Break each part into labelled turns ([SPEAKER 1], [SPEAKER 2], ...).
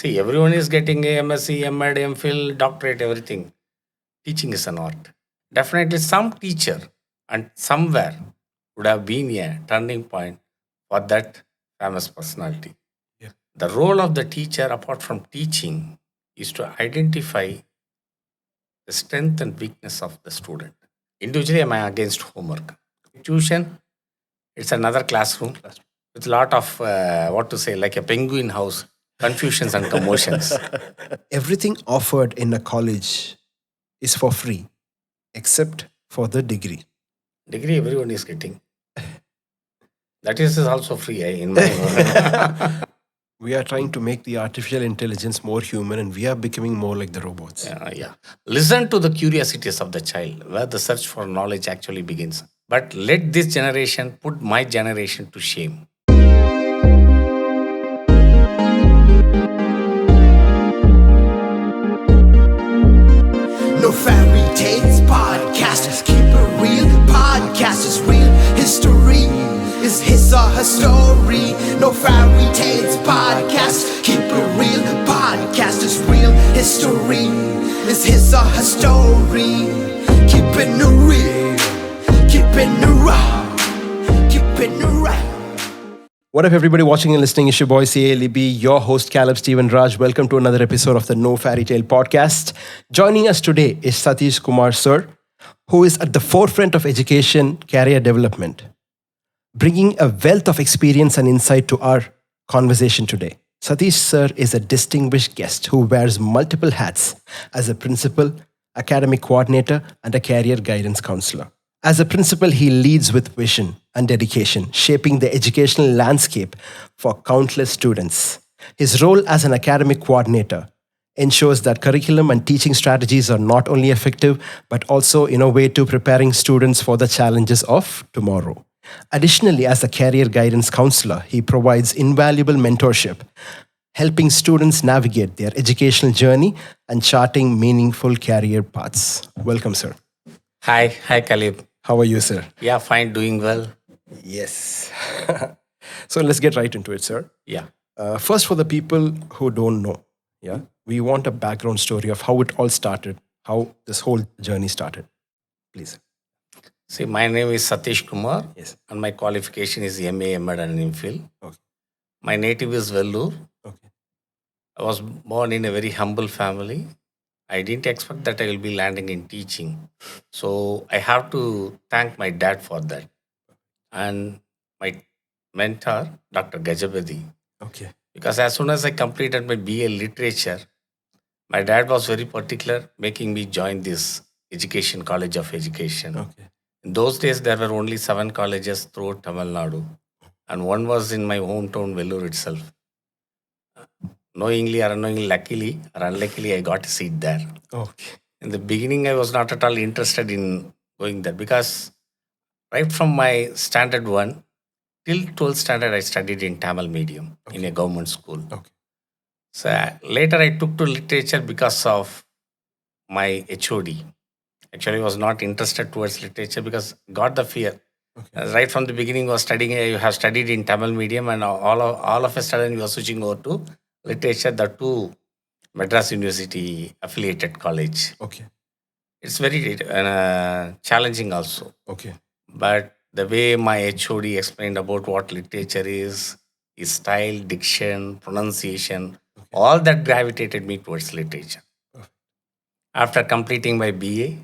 [SPEAKER 1] See, everyone is getting a MSc, MAd, MPhil, doctorate, everything. Teaching is an art. Definitely, some teacher and somewhere would have been a turning point for that famous personality.
[SPEAKER 2] Yeah.
[SPEAKER 1] The role of the teacher, apart from teaching, is to identify the strength and weakness of the student. Individually, am I against homework? Tuition, it's another classroom with a lot of what to say, like a penguin house, confusions and commotions.
[SPEAKER 2] Everything offered in a college is for free, except for the degree.
[SPEAKER 1] Degree everyone is getting. That is also free in my.
[SPEAKER 2] We are trying to make the artificial intelligence more human and we are becoming more like the robots.
[SPEAKER 1] Yeah. Listen to the curiosities of the child, where the search for knowledge actually begins. But let this generation put my generation to shame.
[SPEAKER 3] No fairy tales podcast, keep it real. Podcast is real, history is his or her story. No fairy tales podcast, keep it real. Podcast is real, history is his or her story. Keeping it real, keeping it raw, keeping it right.
[SPEAKER 2] What up, everybody watching and listening? It's your boy CA Libby, your host Caleb Stephen Raj. Welcome to another episode of the No Fairy Tale podcast. Joining us today is Sathish Kumar sir, who is at the forefront of education career development, bringing a wealth of experience and insight to our conversation today. Sathish sir is a distinguished guest who wears multiple hats as a principal, academic coordinator, and a career guidance counselor. As a principal, he leads with vision and dedication, shaping the educational landscape for countless students. His role as an academic coordinator ensures that curriculum and teaching strategies are not only effective, but also innovative, preparing students for the challenges of tomorrow. Additionally, as a career guidance counselor, he provides invaluable mentorship, helping students navigate their educational journey and charting meaningful career paths. Welcome, sir.
[SPEAKER 1] Hi, Khalid.
[SPEAKER 2] How are you, sir?
[SPEAKER 1] Yeah, fine, doing well.
[SPEAKER 2] Yes. So let's get right into it, sir.
[SPEAKER 1] Yeah.
[SPEAKER 2] First, for the people who don't know, yeah, we want a background story of how it all started, how this whole journey started. Please.
[SPEAKER 1] See, my name is Sathish Kumar,
[SPEAKER 2] Yes.
[SPEAKER 1] and my qualification is MA, MAd, and MPhil.
[SPEAKER 2] Okay.
[SPEAKER 1] My native is Vellore.
[SPEAKER 2] Okay.
[SPEAKER 1] I was born in a very humble family. I didn't expect that I will be landing in teaching. So I have to thank my dad for that. And my mentor, Dr. Gajapati.
[SPEAKER 2] Okay.
[SPEAKER 1] Because as soon as I completed my BA literature, my dad was very particular making me join this education, College of Education.
[SPEAKER 2] Okay.
[SPEAKER 1] In those days, there were only 7 colleges throughout Tamil Nadu. And one was in my hometown, Vellore itself. Knowingly or unknowingly, luckily or unluckily, I got a seat there.
[SPEAKER 2] Okay.
[SPEAKER 1] In the beginning, I was not at all interested in going there because right from my standard 1 till 12th standard, I studied in Tamil medium in a government school.
[SPEAKER 2] Okay.
[SPEAKER 1] So later, I took to literature because of my HOD. Actually, I was not interested towards literature because got the fear.
[SPEAKER 2] Okay.
[SPEAKER 1] Right from the beginning, was studying. You have studied in Tamil medium, and all of a sudden, you are switching over to literature. The two Madras University affiliated college.
[SPEAKER 2] Okay.
[SPEAKER 1] It's very challenging also.
[SPEAKER 2] Okay.
[SPEAKER 1] But the way my HOD explained about what literature is, his style, diction, pronunciation, all that gravitated me towards literature.
[SPEAKER 2] Perfect.
[SPEAKER 1] After completing my BA,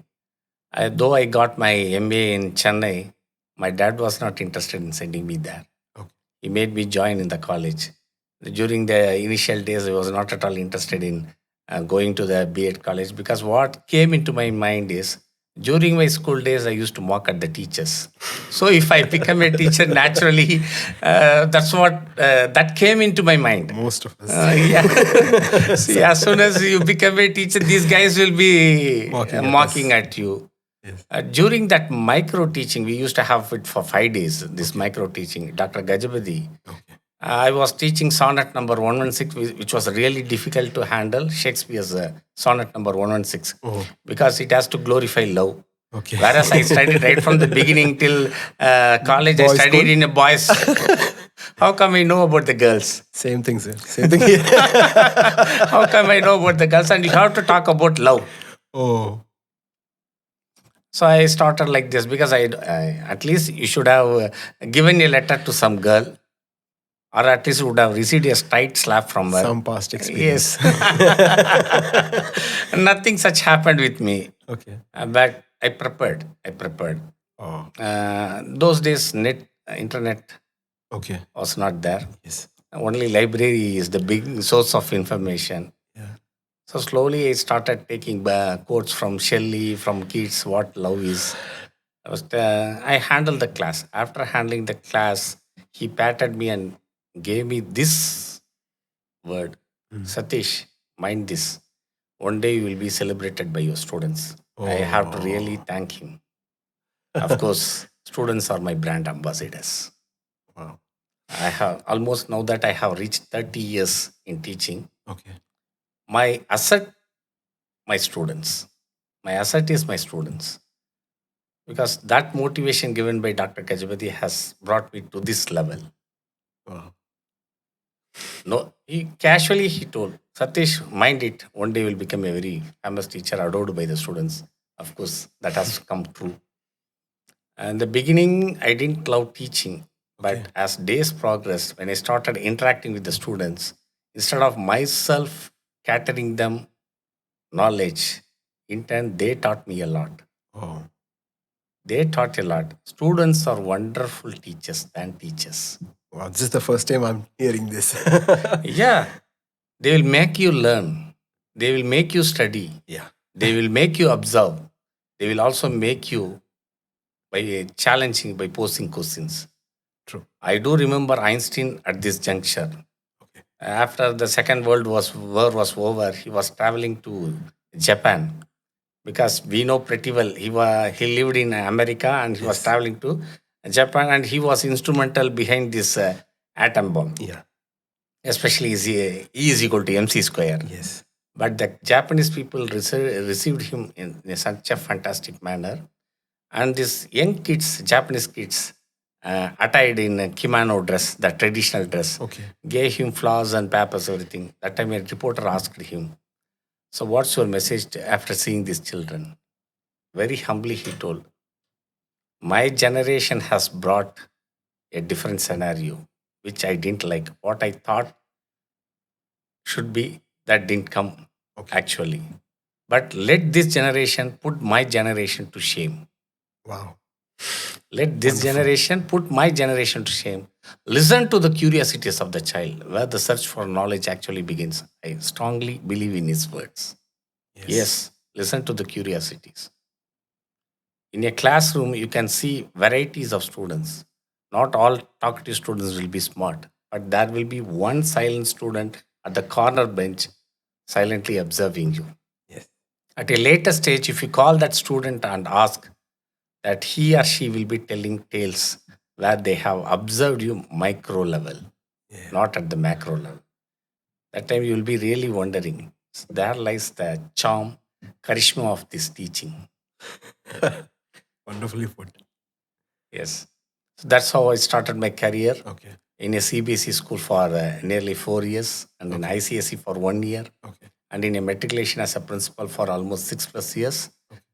[SPEAKER 1] though I got my MA in Chennai, my dad was not interested in sending me there.
[SPEAKER 2] Okay.
[SPEAKER 1] He made me join in the college. During the initial days, I was not at all interested in going to the B.Ed college because what came into my mind is during my school days, I used to mock at the teachers. So if I become a teacher, naturally, that's what that came into my mind.
[SPEAKER 2] Most of us.
[SPEAKER 1] Yeah. See, as soon as you become a teacher, these guys will be
[SPEAKER 2] Mocking at
[SPEAKER 1] at you.
[SPEAKER 2] Yes.
[SPEAKER 1] During that micro teaching, we used to have it for 5 days, this micro teaching, Dr. Gajapati.
[SPEAKER 2] Okay.
[SPEAKER 1] I was teaching sonnet number 116, which was really difficult to handle, Shakespeare's sonnet number 116,
[SPEAKER 2] Oh.
[SPEAKER 1] because it has to glorify love.
[SPEAKER 2] Okay.
[SPEAKER 1] Whereas I studied right from the beginning till college, I
[SPEAKER 2] Boys'
[SPEAKER 1] studied
[SPEAKER 2] school?
[SPEAKER 1] in a boys. How come I know about the girls?
[SPEAKER 2] Same thing, sir. Same thing here.
[SPEAKER 1] How come I know about the girls? And you have to talk about love.
[SPEAKER 2] Oh,
[SPEAKER 1] So I started like this because I at least you should have given a letter to some girl, or at least would have received a tight slap from her.
[SPEAKER 2] some past experience.
[SPEAKER 1] Yes. Nothing such happened with me.
[SPEAKER 2] Okay.
[SPEAKER 1] But I prepared. I prepared.
[SPEAKER 2] Oh,
[SPEAKER 1] Those days, internet
[SPEAKER 2] okay.
[SPEAKER 1] was not there.
[SPEAKER 2] Yes.
[SPEAKER 1] Only library is the big source of information.
[SPEAKER 2] Yeah.
[SPEAKER 1] So slowly I started taking quotes from Shelley, from Keats, what love is. I handled the class. After handling the class, he patted me and gave me this word, Satish, mind this. One day you will be celebrated by your students. I have to really thank him. Of course, students are my brand ambassadors.
[SPEAKER 2] Wow.
[SPEAKER 1] I have almost now that I have reached 30 years in teaching.
[SPEAKER 2] Okay.
[SPEAKER 1] My asset, my students. My asset is my students. Because that motivation given by Dr. Kajapati has brought me to this level.
[SPEAKER 2] Wow.
[SPEAKER 1] No, he told, Satish, mind it, one day will become a very famous teacher adored by the students. Of course, that has come true. And the beginning, I didn't love teaching. But
[SPEAKER 2] Okay.
[SPEAKER 1] as days progressed, when I started interacting with the students, instead of myself catering them knowledge, in turn, they taught me a lot.
[SPEAKER 2] Oh,
[SPEAKER 1] They taught a lot. Students are wonderful teachers than teachers.
[SPEAKER 2] wow. This is the first time I'm hearing this.
[SPEAKER 1] Yeah, they will make you learn. They will make you study.
[SPEAKER 2] Yeah.
[SPEAKER 1] They will make you observe. They will also make you by challenging, by posing questions.
[SPEAKER 2] True.
[SPEAKER 1] I do remember Einstein at this juncture.
[SPEAKER 2] Okay.
[SPEAKER 1] After the Second War was over, he was traveling to Japan because we know pretty well he lived in America and he was
[SPEAKER 2] Yes.
[SPEAKER 1] traveling to Japan, and he was instrumental behind this atom bomb.
[SPEAKER 2] Yeah.
[SPEAKER 1] Especially E is equal to MC square.
[SPEAKER 2] Yes.
[SPEAKER 1] But the Japanese people received him in such a fantastic manner. And these young kids, Japanese kids, attired in a kimono dress, the traditional dress,
[SPEAKER 2] Okay.
[SPEAKER 1] gave him flowers and papers, everything. That time a reporter asked him, so what's your message after seeing these children? Very humbly he told, my generation has brought a different scenario, which I didn't like. What I thought should be, that didn't come
[SPEAKER 2] Okay.
[SPEAKER 1] actually. But let this generation put my generation to shame.
[SPEAKER 2] Wow.
[SPEAKER 1] Let this
[SPEAKER 2] Wonderful.
[SPEAKER 1] generation put my generation to shame. Listen to the curiosities of the child, where the search for knowledge actually begins. I strongly believe in his words. Yes, listen to the curiosities. In a classroom, you can see varieties of students. Not all talkative students will be smart, but there will be one silent student at the corner bench silently observing you.
[SPEAKER 2] Yes.
[SPEAKER 1] At a later stage, if you call that student and ask, that he or she will be telling tales where they have observed you micro level, not at the macro level. That time you will be really wondering. There lies the charm, charisma of this teaching.
[SPEAKER 2] Wonderfully put.
[SPEAKER 1] Yes. So that's how I started my career
[SPEAKER 2] Okay.
[SPEAKER 1] in a CBSE school for nearly 4 years, and in ICSE for 1 year,
[SPEAKER 2] Okay.
[SPEAKER 1] and in a matriculation as a principal for almost 6+ years.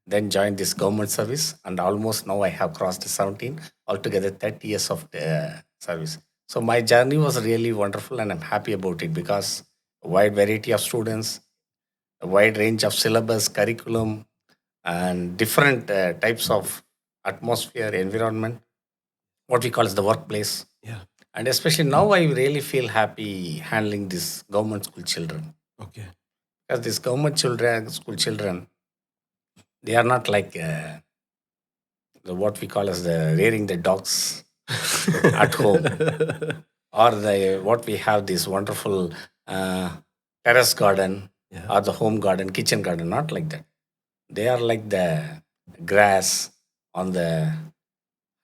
[SPEAKER 1] Then joined this government service, and almost now I have crossed 17, altogether 30 years of service. So my journey was really wonderful, and I'm happy about it because a wide variety of students, a wide range of syllabus, curriculum, and different types of atmosphere, environment, what we call as the workplace.
[SPEAKER 2] Yeah.
[SPEAKER 1] And especially now, I really feel happy handling these government school children,
[SPEAKER 2] Okay.
[SPEAKER 1] because these school children, they are not like what we call as the rearing the dogs at home, or the what we have this wonderful uh, terrace garden,
[SPEAKER 2] Yeah.
[SPEAKER 1] or the home garden, kitchen garden. Not like that. They are like the grass on the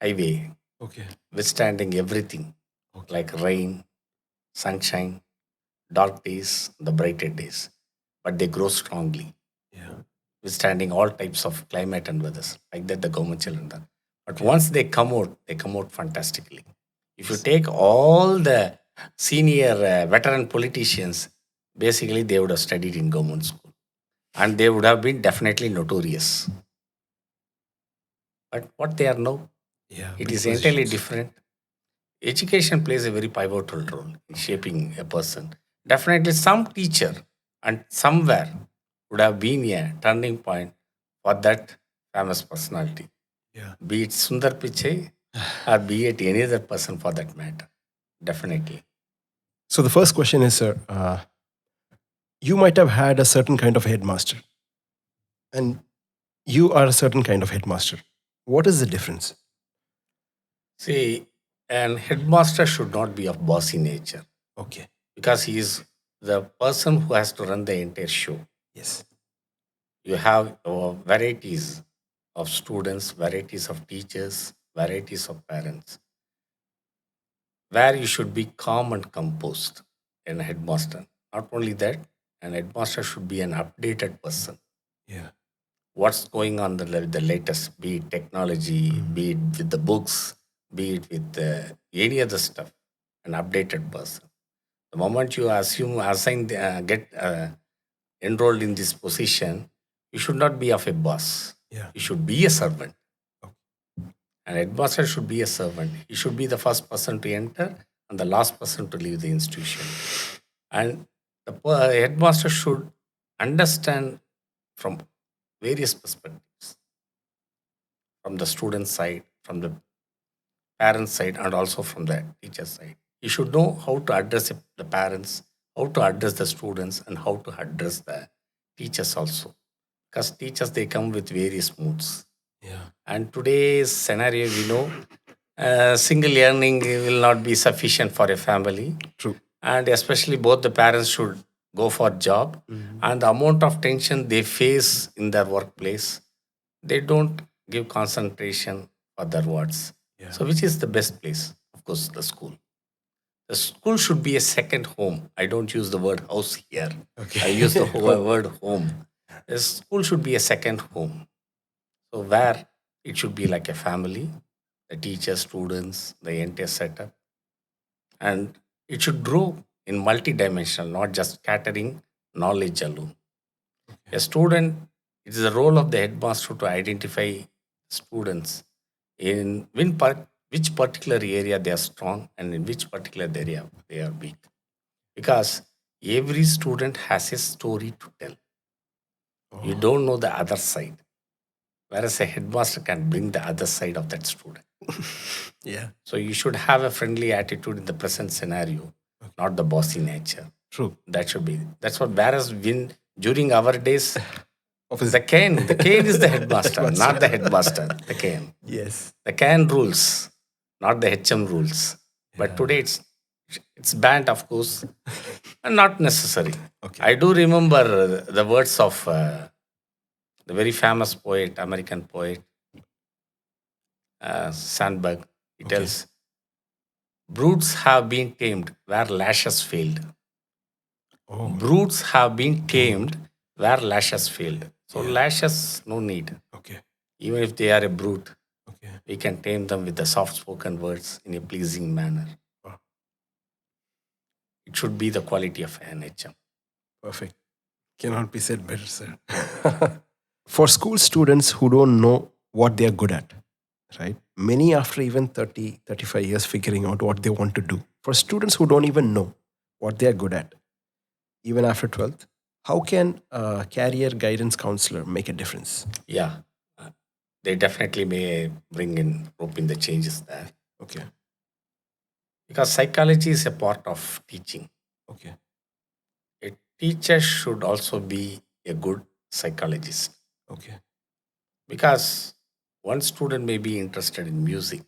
[SPEAKER 1] highway,
[SPEAKER 2] Okay.
[SPEAKER 1] withstanding everything,
[SPEAKER 2] Okay.
[SPEAKER 1] like rain, sunshine, dark days, the brighter days. But they grow strongly.
[SPEAKER 2] Yeah.
[SPEAKER 1] withstanding all types of climate and weathers. Like that, the government children done. But once they come out fantastically. If you take all the senior veteran politicians, basically they would have studied in government school and they would have been definitely notorious. But what they are now,
[SPEAKER 2] Yeah,
[SPEAKER 1] it
[SPEAKER 2] big
[SPEAKER 1] is entirely
[SPEAKER 2] positions.
[SPEAKER 1] different. Education plays a very pivotal role in shaping a person. Definitely, some teacher and somewhere would have been a turning point for that famous personality,
[SPEAKER 2] Yeah.
[SPEAKER 1] be it Sundar Pichai or be it any other person for that matter. Definitely.
[SPEAKER 2] So the first question is, sir, you might have had a certain kind of headmaster, and you are a certain kind of headmaster. What is the difference?
[SPEAKER 1] See, an headmaster should not be of bossy nature
[SPEAKER 2] Okay.
[SPEAKER 1] because he is the person who has to run the entire show.
[SPEAKER 2] Yes.
[SPEAKER 1] You have varieties of students, varieties of teachers, varieties of parents, where you should be calm and composed in a headmaster. Not only that, an headmaster should be an updated person.
[SPEAKER 2] Yeah.
[SPEAKER 1] What's going on the latest, be it technology, be it with the books, be it with any other stuff, an updated person. The moment you get enrolled in this position, you should not be of a boss.
[SPEAKER 2] Yeah.
[SPEAKER 1] You should be a servant.
[SPEAKER 2] Okay.
[SPEAKER 1] An headmaster should be a servant. He should be the first person to enter and the last person to leave the institution. And the headmaster should understand from various perspectives, from the student side, from the parent side, and also from the teacher side. You should know how to address the parents, how to address the students, and how to address the teachers also. Because teachers, they come with various moods.
[SPEAKER 2] Yeah.
[SPEAKER 1] And today's scenario, we know single earning will not be sufficient for a family.
[SPEAKER 2] True.
[SPEAKER 1] And especially both the parents should go for job. And the amount of tension they face in their workplace, they don't give concentration for their words.
[SPEAKER 2] Yeah.
[SPEAKER 1] So which is the best place? Of course, the school. The school should be a second home. I don't use the word house here.
[SPEAKER 2] Okay.
[SPEAKER 1] I use the word home. The school should be a second home. So where it should be like a family, the teachers, students, the entire setup, and it should grow in multidimensional, not just catering knowledge alone. A student, it is the role of the headmaster to identify students in which particular area they are strong and in which particular area they are weak. Because every student has a story to tell. You don't know the other side. Whereas a headmaster can bring the other side of that student.
[SPEAKER 2] Yeah.
[SPEAKER 1] So you should have a friendly attitude in the present scenario, not the bossy nature.
[SPEAKER 2] True.
[SPEAKER 1] That should be. That's what. Whereas during our days,
[SPEAKER 2] Office.
[SPEAKER 1] the cane is the headmaster, not the headmaster. The cane.
[SPEAKER 2] Yes.
[SPEAKER 1] The cane rules, not the HM rules. But today it's banned, of course, and not necessary.
[SPEAKER 2] Okay.
[SPEAKER 1] I do remember the words of the very famous poet, American poet, Sandberg. He tells, brutes have been tamed where lashes failed.
[SPEAKER 2] Oh.
[SPEAKER 1] Brutes have been tamed where lashes failed. So lashes, no need.
[SPEAKER 2] Okay.
[SPEAKER 1] Even if they are a brute,
[SPEAKER 2] Okay.
[SPEAKER 1] we can tame them with the soft-spoken words in a pleasing manner.
[SPEAKER 2] Wow.
[SPEAKER 1] It should be the quality of an HM.
[SPEAKER 2] Perfect. Cannot be said better, sir. For school students who don't know what they are good at, right? Many after even 30, 35 years figuring out what they want to do. For students who don't even know what they are good at, even after 12th, how can a career guidance counselor make a difference?
[SPEAKER 1] Yeah, they definitely may bring in, rope in the changes there.
[SPEAKER 2] Okay.
[SPEAKER 1] Because psychology is a part of teaching.
[SPEAKER 2] Okay.
[SPEAKER 1] A teacher should also be a good psychologist.
[SPEAKER 2] Okay.
[SPEAKER 1] Because one student may be interested in music,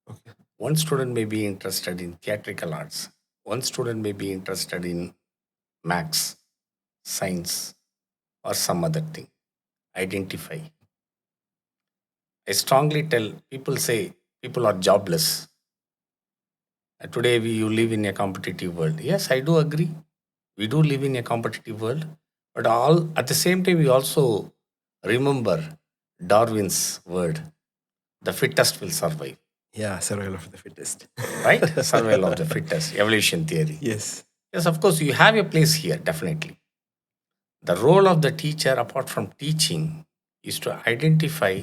[SPEAKER 2] Okay.
[SPEAKER 1] one student may be interested in theatrical arts, one student may be interested in maths, science, or some other thing. Identify. I strongly tell people, say people are jobless. Today you live in a competitive world. Yes, I do agree. We do live in a competitive world, but all at the same time we also Remember Darwin's word, the fittest will survive,
[SPEAKER 2] Yeah, survival of the fittest.
[SPEAKER 1] right? Survival of the fittest, evolution theory.
[SPEAKER 2] Yes.
[SPEAKER 1] Yes, of course, you have a place here, definitely. The role of the teacher, apart from teaching, is to identify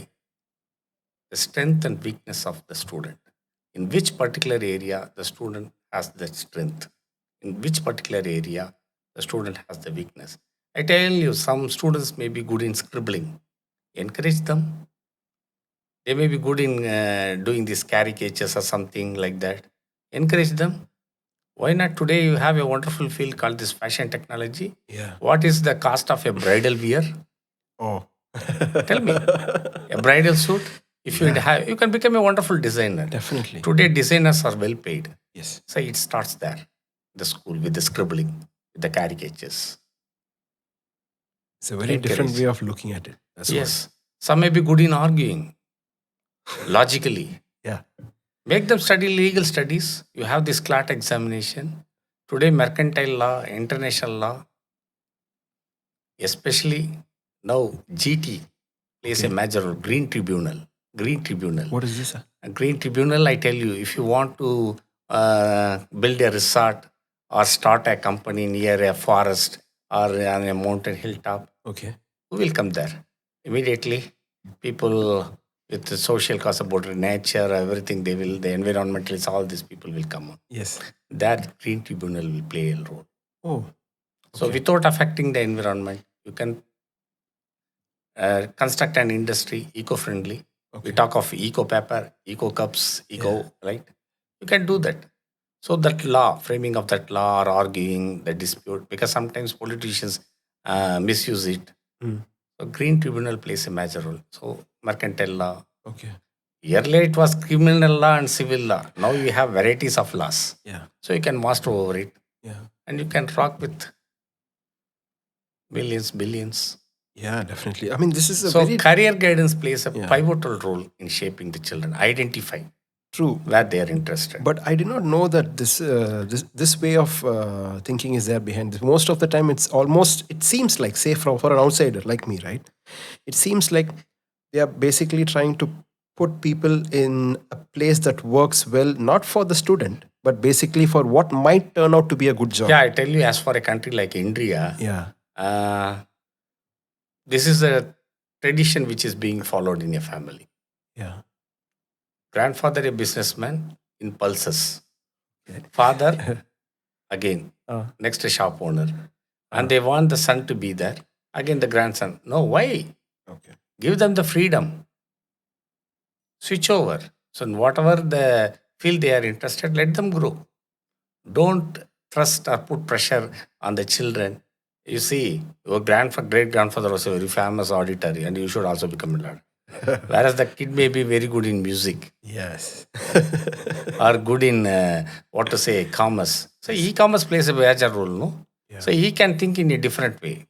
[SPEAKER 1] the strength and weakness of the student. In which particular area the student has the strength, in which particular area the student has the weakness. I tell you, some students may be good in scribbling. Encourage them. They may be good in doing these caricatures or something like that. Encourage them. Why not? Today you have a wonderful field called this fashion technology.
[SPEAKER 2] Yeah.
[SPEAKER 1] What is the cost of a bridal wear?
[SPEAKER 2] Oh.
[SPEAKER 1] Tell me. A bridal suit? If you have, you can become a wonderful designer.
[SPEAKER 2] Definitely.
[SPEAKER 1] Today designers are well paid.
[SPEAKER 2] Yes.
[SPEAKER 1] So it starts there, the school with the scribbling, with the caricatures.
[SPEAKER 2] It's a very different
[SPEAKER 1] Encourage.
[SPEAKER 2] way of looking at it. That's
[SPEAKER 1] Yes. Some may be good in arguing logically.
[SPEAKER 2] what. Yeah.
[SPEAKER 1] Make them study legal studies. You have this CLAT examination. Today, mercantile law, international law, especially now GT plays a major role. Green Tribunal. Green Tribunal.
[SPEAKER 2] What is this? Sir?
[SPEAKER 1] A Green Tribunal, I tell you, if you want to build a resort or start a company near a forest or on a mountain hilltop,
[SPEAKER 2] Okay.
[SPEAKER 1] who will come there? Immediately, people with the social cause about nature, everything, they will, the environmentalists, all these people will come.
[SPEAKER 2] Yes.
[SPEAKER 1] That Green Tribunal will play a role.
[SPEAKER 2] Oh.
[SPEAKER 1] So, without affecting the environment, you can construct an industry eco-friendly. We talk of eco paper, eco cups, eco, right? You can do that. So that law, framing of that law or arguing the dispute, because sometimes politicians misuse it. So Green Tribunal plays a major role. So mercantile law.
[SPEAKER 2] Okay.
[SPEAKER 1] Earlier it was criminal law and civil law. Now you have varieties of laws.
[SPEAKER 2] Yeah.
[SPEAKER 1] So you can master over it
[SPEAKER 2] Yeah.
[SPEAKER 1] and you can rock with millions, billions.
[SPEAKER 2] Yeah, definitely. I mean, this is a
[SPEAKER 1] So
[SPEAKER 2] very
[SPEAKER 1] career guidance plays a pivotal role in shaping the children. Identify
[SPEAKER 2] true.
[SPEAKER 1] where they are interested.
[SPEAKER 2] But I did not know that this way of thinking is there behind this. Most of the time, it's almost, it seems like, say, for an outsider like me, right? It seems like they are basically trying to put people in a place that works well, not for the student, but basically for what might turn out to be a good job.
[SPEAKER 1] Yeah, I tell you, as for a country like India,
[SPEAKER 2] Yeah.
[SPEAKER 1] this is a tradition which is being followed in a family.
[SPEAKER 2] Yeah.
[SPEAKER 1] Grandfather a businessman in pulses. Father, again, next a shop owner. And they want the son to be there. Again, the grandson. No, why?
[SPEAKER 2] Okay.
[SPEAKER 1] Give them the freedom. Switch over. So, in whatever the field they are interested, let them grow. Don't thrust or put pressure on the children. You see, your great grandfather was a very famous auditor, and you should also become a lawyer. Whereas the kid may be very good in music
[SPEAKER 2] Yes.
[SPEAKER 1] or good in commerce. So e-commerce plays a major role, no?
[SPEAKER 2] Yeah.
[SPEAKER 1] So he can think in a different way.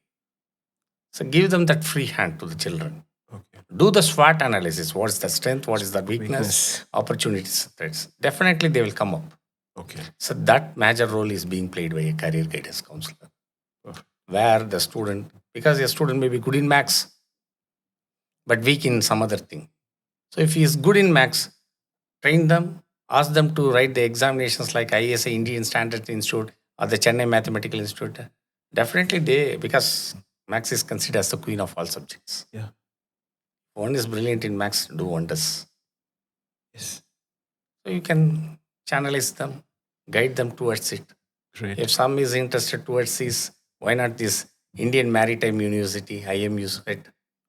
[SPEAKER 1] So give them that free hand to the children.
[SPEAKER 2] Okay.
[SPEAKER 1] Do the SWOT analysis. What is the strength? What is the weakness?
[SPEAKER 2] Weakness.
[SPEAKER 1] Opportunities, threats. Definitely they will come up.
[SPEAKER 2] Okay.
[SPEAKER 1] So that major role is being played by a career guidance counselor. Where the student, because a student may be good in maths, but weak in some other thing. So if he is good in maths, train them, ask them to write the examinations like ISA, Indian Standards Institute, or the Chennai Mathematical Institute. Definitely because maths is considered as the queen of all subjects.
[SPEAKER 2] Yeah.
[SPEAKER 1] One is brilliant in maths, do wonders.
[SPEAKER 2] Yes.
[SPEAKER 1] So you can channelize them, guide them towards it.
[SPEAKER 2] Great.
[SPEAKER 1] If some is interested towards this, why not this Indian Maritime University, IMU set?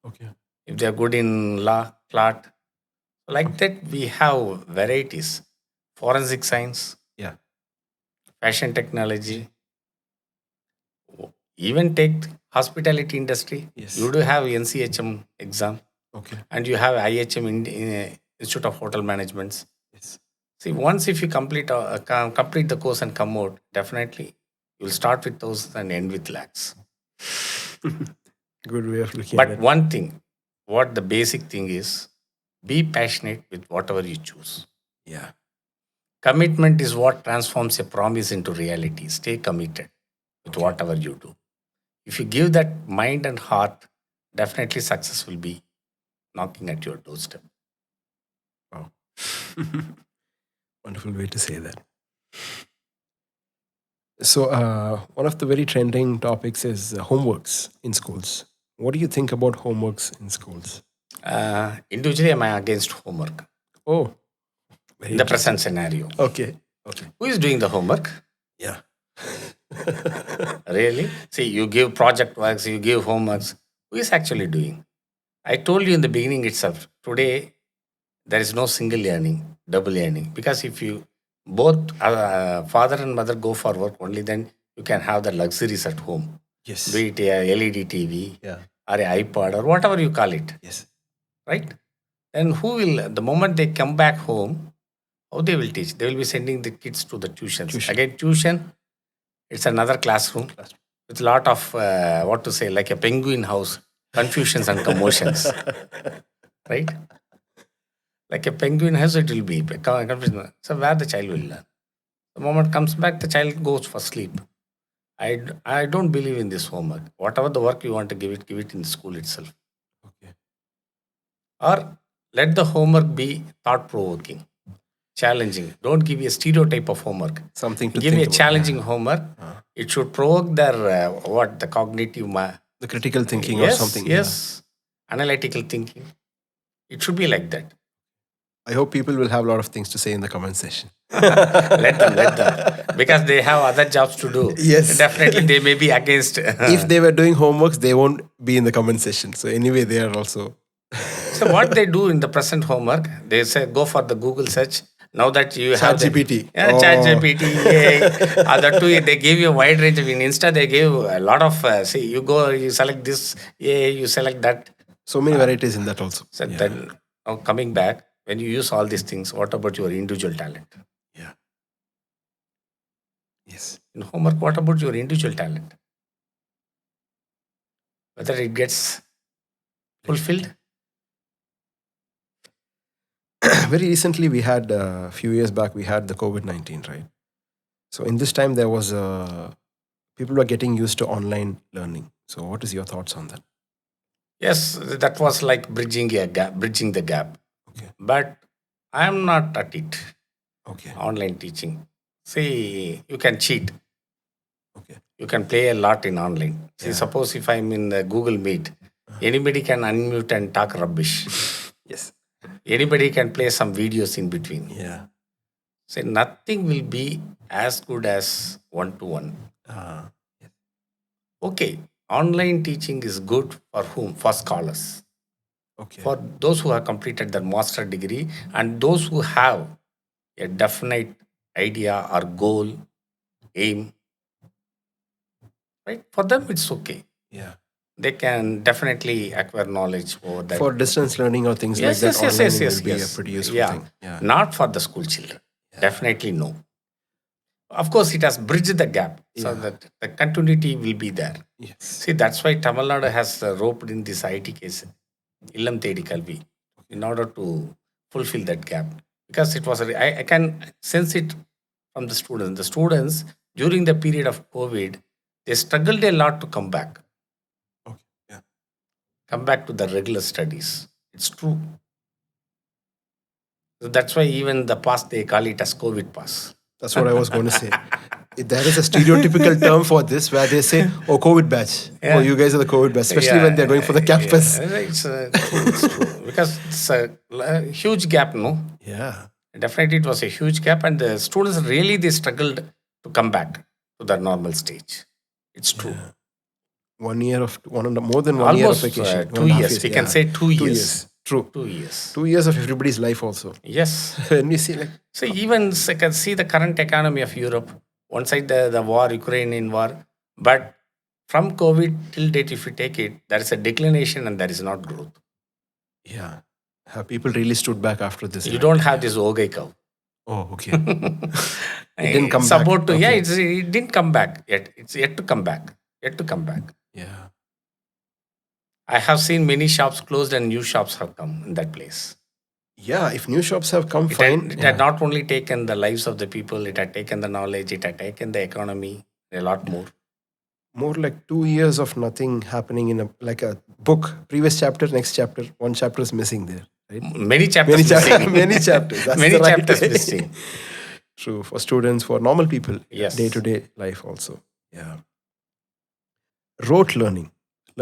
[SPEAKER 2] Okay.
[SPEAKER 1] If they are good in law, CLAT, like that we have varieties. Forensic science,
[SPEAKER 2] Yeah.
[SPEAKER 1] fashion technology, even take hospitality industry.
[SPEAKER 2] Yes.
[SPEAKER 1] You do have NCHM exam
[SPEAKER 2] Okay.
[SPEAKER 1] and you have IHM Institute of Hotel Management.
[SPEAKER 2] Yes.
[SPEAKER 1] See, once if you complete the course and come out, definitely you'll start with those and end with lakhs.
[SPEAKER 2] Good way of looking
[SPEAKER 1] But
[SPEAKER 2] at it.
[SPEAKER 1] one thing, what the basic thing is, be passionate with whatever you choose.
[SPEAKER 2] Yeah.
[SPEAKER 1] Commitment is what transforms a promise into reality. Stay committed with whatever you do. If you give that mind and heart, definitely success will be knocking at your doorstep.
[SPEAKER 2] Wow. Wonderful way to say that. So, one of the very trending topics is homeworks in schools. What do you think about homeworks in schools?
[SPEAKER 1] Individually, am I against homework
[SPEAKER 2] Oh, very
[SPEAKER 1] in the
[SPEAKER 2] interesting.
[SPEAKER 1] present scenario?
[SPEAKER 2] Okay. Okay.
[SPEAKER 1] Who is doing the homework?
[SPEAKER 2] Yeah.
[SPEAKER 1] Really? See, you give project works, you give homeworks. Who is actually doing? I told you in the beginning itself. Today, there is no single earning, double earning. Because if you both father and mother go for work only, then you can have the luxuries at home.
[SPEAKER 2] Yes.
[SPEAKER 1] Be it a LED TV
[SPEAKER 2] Yeah.
[SPEAKER 1] or an iPad or whatever you call it,
[SPEAKER 2] Yes.
[SPEAKER 1] right? Then who will, the moment they come back home, how they will teach? They will be sending the kids to the tuitions.
[SPEAKER 2] Tuition.
[SPEAKER 1] Again, tuition, it's another classroom with a lot of, what to say, like a penguin house, confusions and commotions, right? Like a penguin house, it will be confusion. So where the child will learn? The moment comes back, the child goes for sleep. I don't believe in this homework. Whatever the work you want to give it in school itself.
[SPEAKER 2] Okay.
[SPEAKER 1] Or let the homework be thought provoking, challenging. Don't give a stereotype of homework.
[SPEAKER 2] Something to
[SPEAKER 1] Give
[SPEAKER 2] think
[SPEAKER 1] a
[SPEAKER 2] about.
[SPEAKER 1] challenging homework. It should provoke their what the cognitive,
[SPEAKER 2] The critical thinking or
[SPEAKER 1] yes,
[SPEAKER 2] something.
[SPEAKER 1] yes, analytical thinking. It should be like that.
[SPEAKER 2] Yeah. I hope people will have a lot of things to say in the comment section.
[SPEAKER 1] Let them, because they have other jobs to do.
[SPEAKER 2] Yes.
[SPEAKER 1] Definitely, they may be against.
[SPEAKER 2] If they were doing homeworks, they won't be in the comment section. So anyway, they are also.
[SPEAKER 1] So what they do in the present homework, they say go for the Google search. Now that you have the
[SPEAKER 2] ChatGPT.
[SPEAKER 1] yeah,
[SPEAKER 2] Oh.
[SPEAKER 1] ChatGPT, AI, other two, they give you a wide range of. In Insta, they give a lot of. See, you go, you select this, AI, you select that.
[SPEAKER 2] So many varieties in that also.
[SPEAKER 1] So
[SPEAKER 2] Yeah.
[SPEAKER 1] then, now coming back, when you use all these things, what about your individual talent?
[SPEAKER 2] Yeah. Yes.
[SPEAKER 1] In homework, what about your individual talent? Whether it gets fulfilled?
[SPEAKER 2] Very recently, we had a few years back, we had the COVID-19, right? So in this time, there was people were getting used to online learning. So what is your thoughts on that?
[SPEAKER 1] Yes, that was like bridging a gap, bridging the gap.
[SPEAKER 2] Okay.
[SPEAKER 1] But I am not at it.
[SPEAKER 2] Okay.
[SPEAKER 1] Online teaching. See, you can cheat.
[SPEAKER 2] Okay.
[SPEAKER 1] You can play a lot in online. See, suppose if I'm in the Google Meet, anybody can unmute and talk rubbish.
[SPEAKER 2] Yes.
[SPEAKER 1] Anybody can play some videos in between.
[SPEAKER 2] Yeah.
[SPEAKER 1] So nothing will be as good as one to one.
[SPEAKER 2] Yes.
[SPEAKER 1] Okay, online teaching is good for whom? For scholars.
[SPEAKER 2] Okay.
[SPEAKER 1] For those who have completed their master degree and those who have a definite idea or goal, aim, right? For them, it's okay.
[SPEAKER 2] Yeah.
[SPEAKER 1] They can definitely acquire knowledge over that.
[SPEAKER 2] For distance learning or things like that, online will be a pretty useful thing. Yeah.
[SPEAKER 1] Not for the school children. Definitely no. Of course, it has bridged the gap so that the continuity will be there.
[SPEAKER 2] Yes.
[SPEAKER 1] See, that's why Tamil Nadu has roped in this IT case, Illam Thedi Kalvi, in order to fulfill that gap. Because it was, I can sense it from the students. The students, during the period of COVID, they struggled a lot to come back.
[SPEAKER 2] Okay. Yeah.
[SPEAKER 1] Come back to the regular studies. It's true. So that's why even the pass, they call it as COVID pass.
[SPEAKER 2] That's what I was going to say. There is a stereotypical term for this where they say, oh, COVID batch. Oh, you guys are the COVID batch, especially when they're going for the campus.
[SPEAKER 1] It's true. Because it's a huge gap, no?
[SPEAKER 2] Yeah.
[SPEAKER 1] Definitely, it was a huge gap, and the students really they struggled to come back to their normal stage. It's true.
[SPEAKER 2] 1 year of more than 1 year of
[SPEAKER 1] Almost
[SPEAKER 2] vacation.
[SPEAKER 1] 2 years. We can say 2 years.
[SPEAKER 2] True.
[SPEAKER 1] 2 years.
[SPEAKER 2] 2 years of everybody's life also.
[SPEAKER 1] Yes.
[SPEAKER 2] When we see like
[SPEAKER 1] So even I can see the current economy of Europe. One side the war, Ukrainian war, but from COVID till date, if you take it, there is a declination and there is not growth.
[SPEAKER 2] yeah, have people really stood back after this?
[SPEAKER 1] You
[SPEAKER 2] event?
[SPEAKER 1] don't have this Ogai curve.
[SPEAKER 2] Oh, okay.
[SPEAKER 1] It
[SPEAKER 2] didn't come back.
[SPEAKER 1] About to, yeah,
[SPEAKER 2] Okay.
[SPEAKER 1] it didn't come back yet. It's yet to come back. Yet to come back.
[SPEAKER 2] Yeah.
[SPEAKER 1] I have seen many shops closed and new shops have come in that place.
[SPEAKER 2] Yeah, if new shops have come,
[SPEAKER 1] It,
[SPEAKER 2] fine.
[SPEAKER 1] had, it had not only taken the lives of the people, it had taken the knowledge, it had taken the economy, a lot more.
[SPEAKER 2] more like 2 years of nothing happening in a like a book. Previous chapter, next chapter, one chapter is missing there, right?
[SPEAKER 1] Many
[SPEAKER 2] Many
[SPEAKER 1] chapters
[SPEAKER 2] chapters,
[SPEAKER 1] missing.
[SPEAKER 2] many chapters. That's the
[SPEAKER 1] Many
[SPEAKER 2] right
[SPEAKER 1] chapters
[SPEAKER 2] way.
[SPEAKER 1] missing.
[SPEAKER 2] True for students, for normal people, day to
[SPEAKER 1] Yes.
[SPEAKER 2] day life also. Yeah. Rote learning,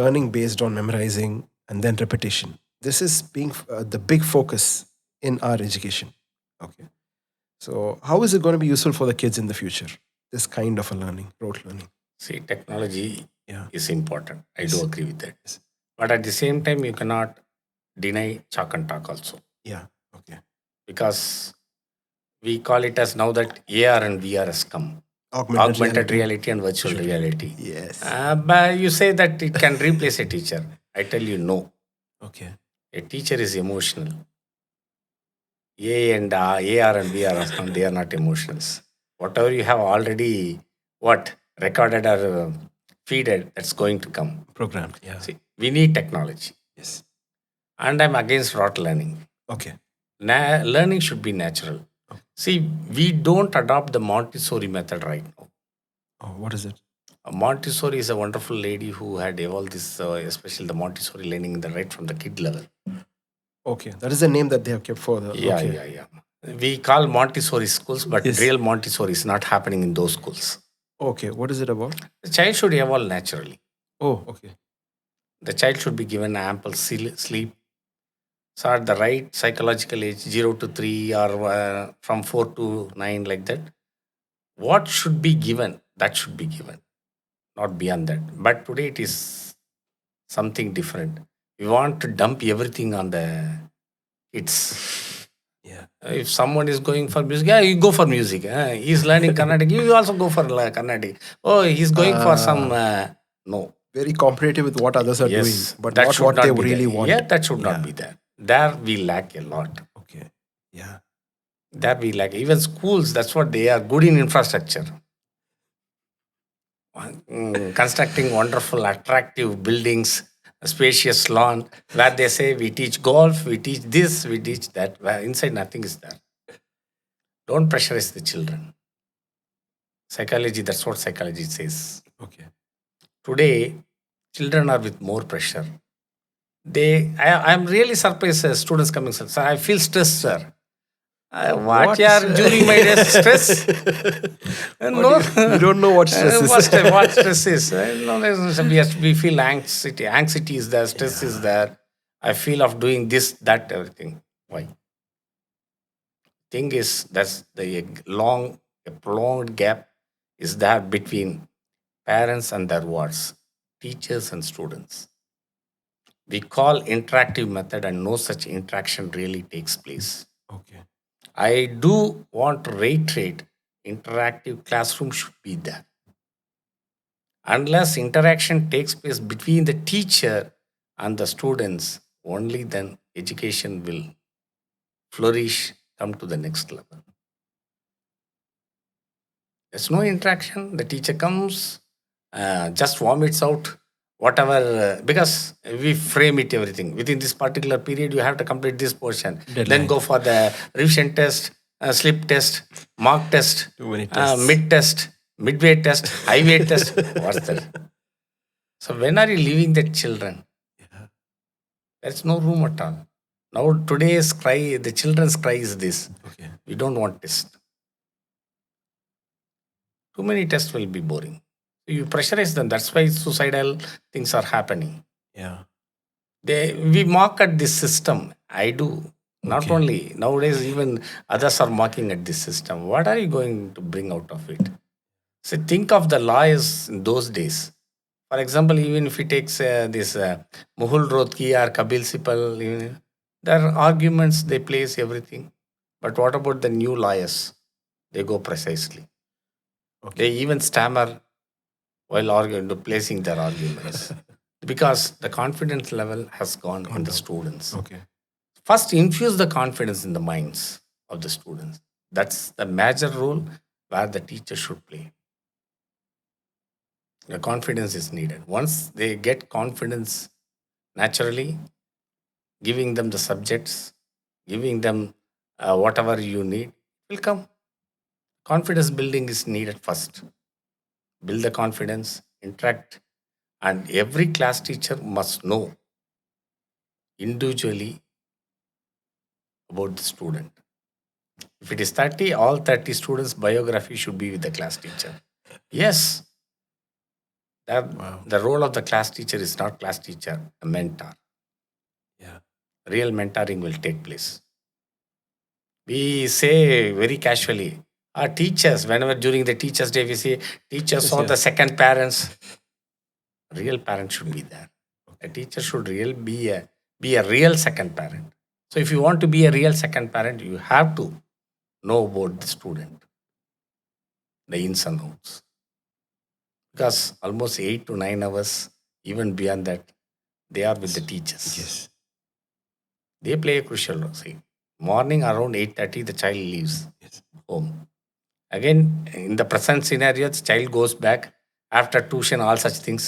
[SPEAKER 2] learning based on memorizing and then repetition. This is being the big focus in our education. Okay. So, how is it going to be useful for the kids in the future? This kind of a learning, rote learning.
[SPEAKER 1] See, technology
[SPEAKER 2] Yeah.
[SPEAKER 1] is important. I do
[SPEAKER 2] Yes.
[SPEAKER 1] agree with that.
[SPEAKER 2] Yes.
[SPEAKER 1] But at the same time, you cannot deny chalk and talk also.
[SPEAKER 2] Yeah. Okay.
[SPEAKER 1] Because we call it as now that AR and VR has come.
[SPEAKER 2] Augmented
[SPEAKER 1] Augmented
[SPEAKER 2] reality.
[SPEAKER 1] reality and virtual
[SPEAKER 2] Virtual
[SPEAKER 1] reality.
[SPEAKER 2] Yes.
[SPEAKER 1] But you say that it can replace a teacher. I tell you no.
[SPEAKER 2] Okay.
[SPEAKER 1] A teacher is emotional. AR and VR are not, they are not emotions. Whatever you have already recorded or feeded, that's going to come.
[SPEAKER 2] Programmed. Yeah.
[SPEAKER 1] See, we need technology,
[SPEAKER 2] Yes.
[SPEAKER 1] and I'm against rote learning.
[SPEAKER 2] Okay.
[SPEAKER 1] Learning should be natural. See, we don't adopt the Montessori method right now.
[SPEAKER 2] Oh, what is it?
[SPEAKER 1] Montessori is a wonderful lady who had evolved this, especially the Montessori learning in the right from the kid level.
[SPEAKER 2] Okay. That is the name that they have kept for the.
[SPEAKER 1] Yeah,
[SPEAKER 2] Okay.
[SPEAKER 1] yeah, yeah. We call Montessori schools, but
[SPEAKER 2] Yes.
[SPEAKER 1] real Montessori is not happening in those schools.
[SPEAKER 2] Okay. What is it about?
[SPEAKER 1] The child should evolve naturally.
[SPEAKER 2] Oh, okay.
[SPEAKER 1] The child should be given ample sleep. So at the right psychological age, 0 to 3 or from 4 to 9, like that, what should be given, that should be given, not beyond that. But today it is something different. We want to dump everything on the kids.
[SPEAKER 2] Yeah.
[SPEAKER 1] If someone is going for music, yeah, you go for music. He's learning Carnatic, you also go for Carnatic. Oh, he's going for some. No.
[SPEAKER 2] Very competitive with what others are doing,
[SPEAKER 1] Yes,
[SPEAKER 2] but
[SPEAKER 1] that
[SPEAKER 2] not
[SPEAKER 1] should
[SPEAKER 2] what
[SPEAKER 1] not
[SPEAKER 2] they
[SPEAKER 1] be
[SPEAKER 2] really
[SPEAKER 1] there.
[SPEAKER 2] want.
[SPEAKER 1] Yeah, that should
[SPEAKER 2] Yeah.
[SPEAKER 1] not be there. There we lack a lot.
[SPEAKER 2] Okay. Yeah.
[SPEAKER 1] There we lack. Even schools, that's what they are good in infrastructure. Constructing wonderful, attractive buildings, a spacious lawn, where they say we teach golf, we teach this, we teach that. Where inside nothing is there. Don't pressurize the children. Psychology, that's what psychology says.
[SPEAKER 2] Okay.
[SPEAKER 1] Today, children are with more pressure. I'm really surprised students coming, sir. Sir, I feel stressed, sir. What, yeah, during my days, stress? No.
[SPEAKER 2] You don't know what stress is.
[SPEAKER 1] What stress is? No, we feel anxiety. Anxiety is there, stress is there. I feel of doing this, that, everything. Why? Thing is, that's the a prolonged gap is there between parents and their wards, teachers and students. We call interactive method, and no such interaction really takes place.
[SPEAKER 2] Okay.
[SPEAKER 1] I do want to reiterate interactive classroom should be there. Unless interaction takes place between the teacher and the students, only then education will flourish, come to the next level. There's no interaction. The teacher comes, just vomits out whatever, because we frame it everything. Within this particular period, you have to complete this portion. Then
[SPEAKER 2] Deadline.
[SPEAKER 1] go for the revision test, slip test, mock test,
[SPEAKER 2] Too many tests.
[SPEAKER 1] mid test, midway test, highway test. What's that? So when are you leaving the children?
[SPEAKER 2] Yeah.
[SPEAKER 1] There's no room at all. Now today's cry, the children's cry is this.
[SPEAKER 2] Okay.
[SPEAKER 1] We don't want test. Too many tests will be boring. You pressurize them. That's why suicidal things are happening.
[SPEAKER 2] Yeah.
[SPEAKER 1] We mock at this system. I do. Not
[SPEAKER 2] Okay.
[SPEAKER 1] only nowadays, even others are mocking at this system. What are you going to bring out of it? So think of the lawyers in those days. For example, even if he takes this Muhul Rothki or Kabil Sipal, their arguments, they place everything. But what about the new lawyers? They go precisely.
[SPEAKER 2] Okay.
[SPEAKER 1] They even stammer while placing their arguments. Because the confidence level has gone in the students.
[SPEAKER 2] Okay.
[SPEAKER 1] First, infuse the confidence in the minds of the students. That's the major role where the teacher should play. The confidence is needed. Once they get confidence naturally, giving them the subjects, giving them whatever you need, will come. Confidence building is needed first. Build the confidence, interact, and every class teacher must know individually about the student. If it is 30, all 30 students' biography should be with the class teacher. Yes, that
[SPEAKER 2] Wow.
[SPEAKER 1] the role of the class teacher is not class teacher, a mentor.
[SPEAKER 2] Yeah.
[SPEAKER 1] Real mentoring will take place. We say very casually, our teachers, whenever during the teachers' day, we say teachers are
[SPEAKER 2] Yeah.
[SPEAKER 1] the second parents. Real parents should be there. A teacher should be a real second parent. So if you want to be a real second parent, you have to know about the student, the ins and outs. Because almost 8 to 9 hours, even beyond that, they are with the teachers.
[SPEAKER 2] Yes.
[SPEAKER 1] They play a crucial role. See, morning around 8:30, the child leaves
[SPEAKER 2] Yes.
[SPEAKER 1] home. Again, in the present scenario, the child goes back after tuition, all such things,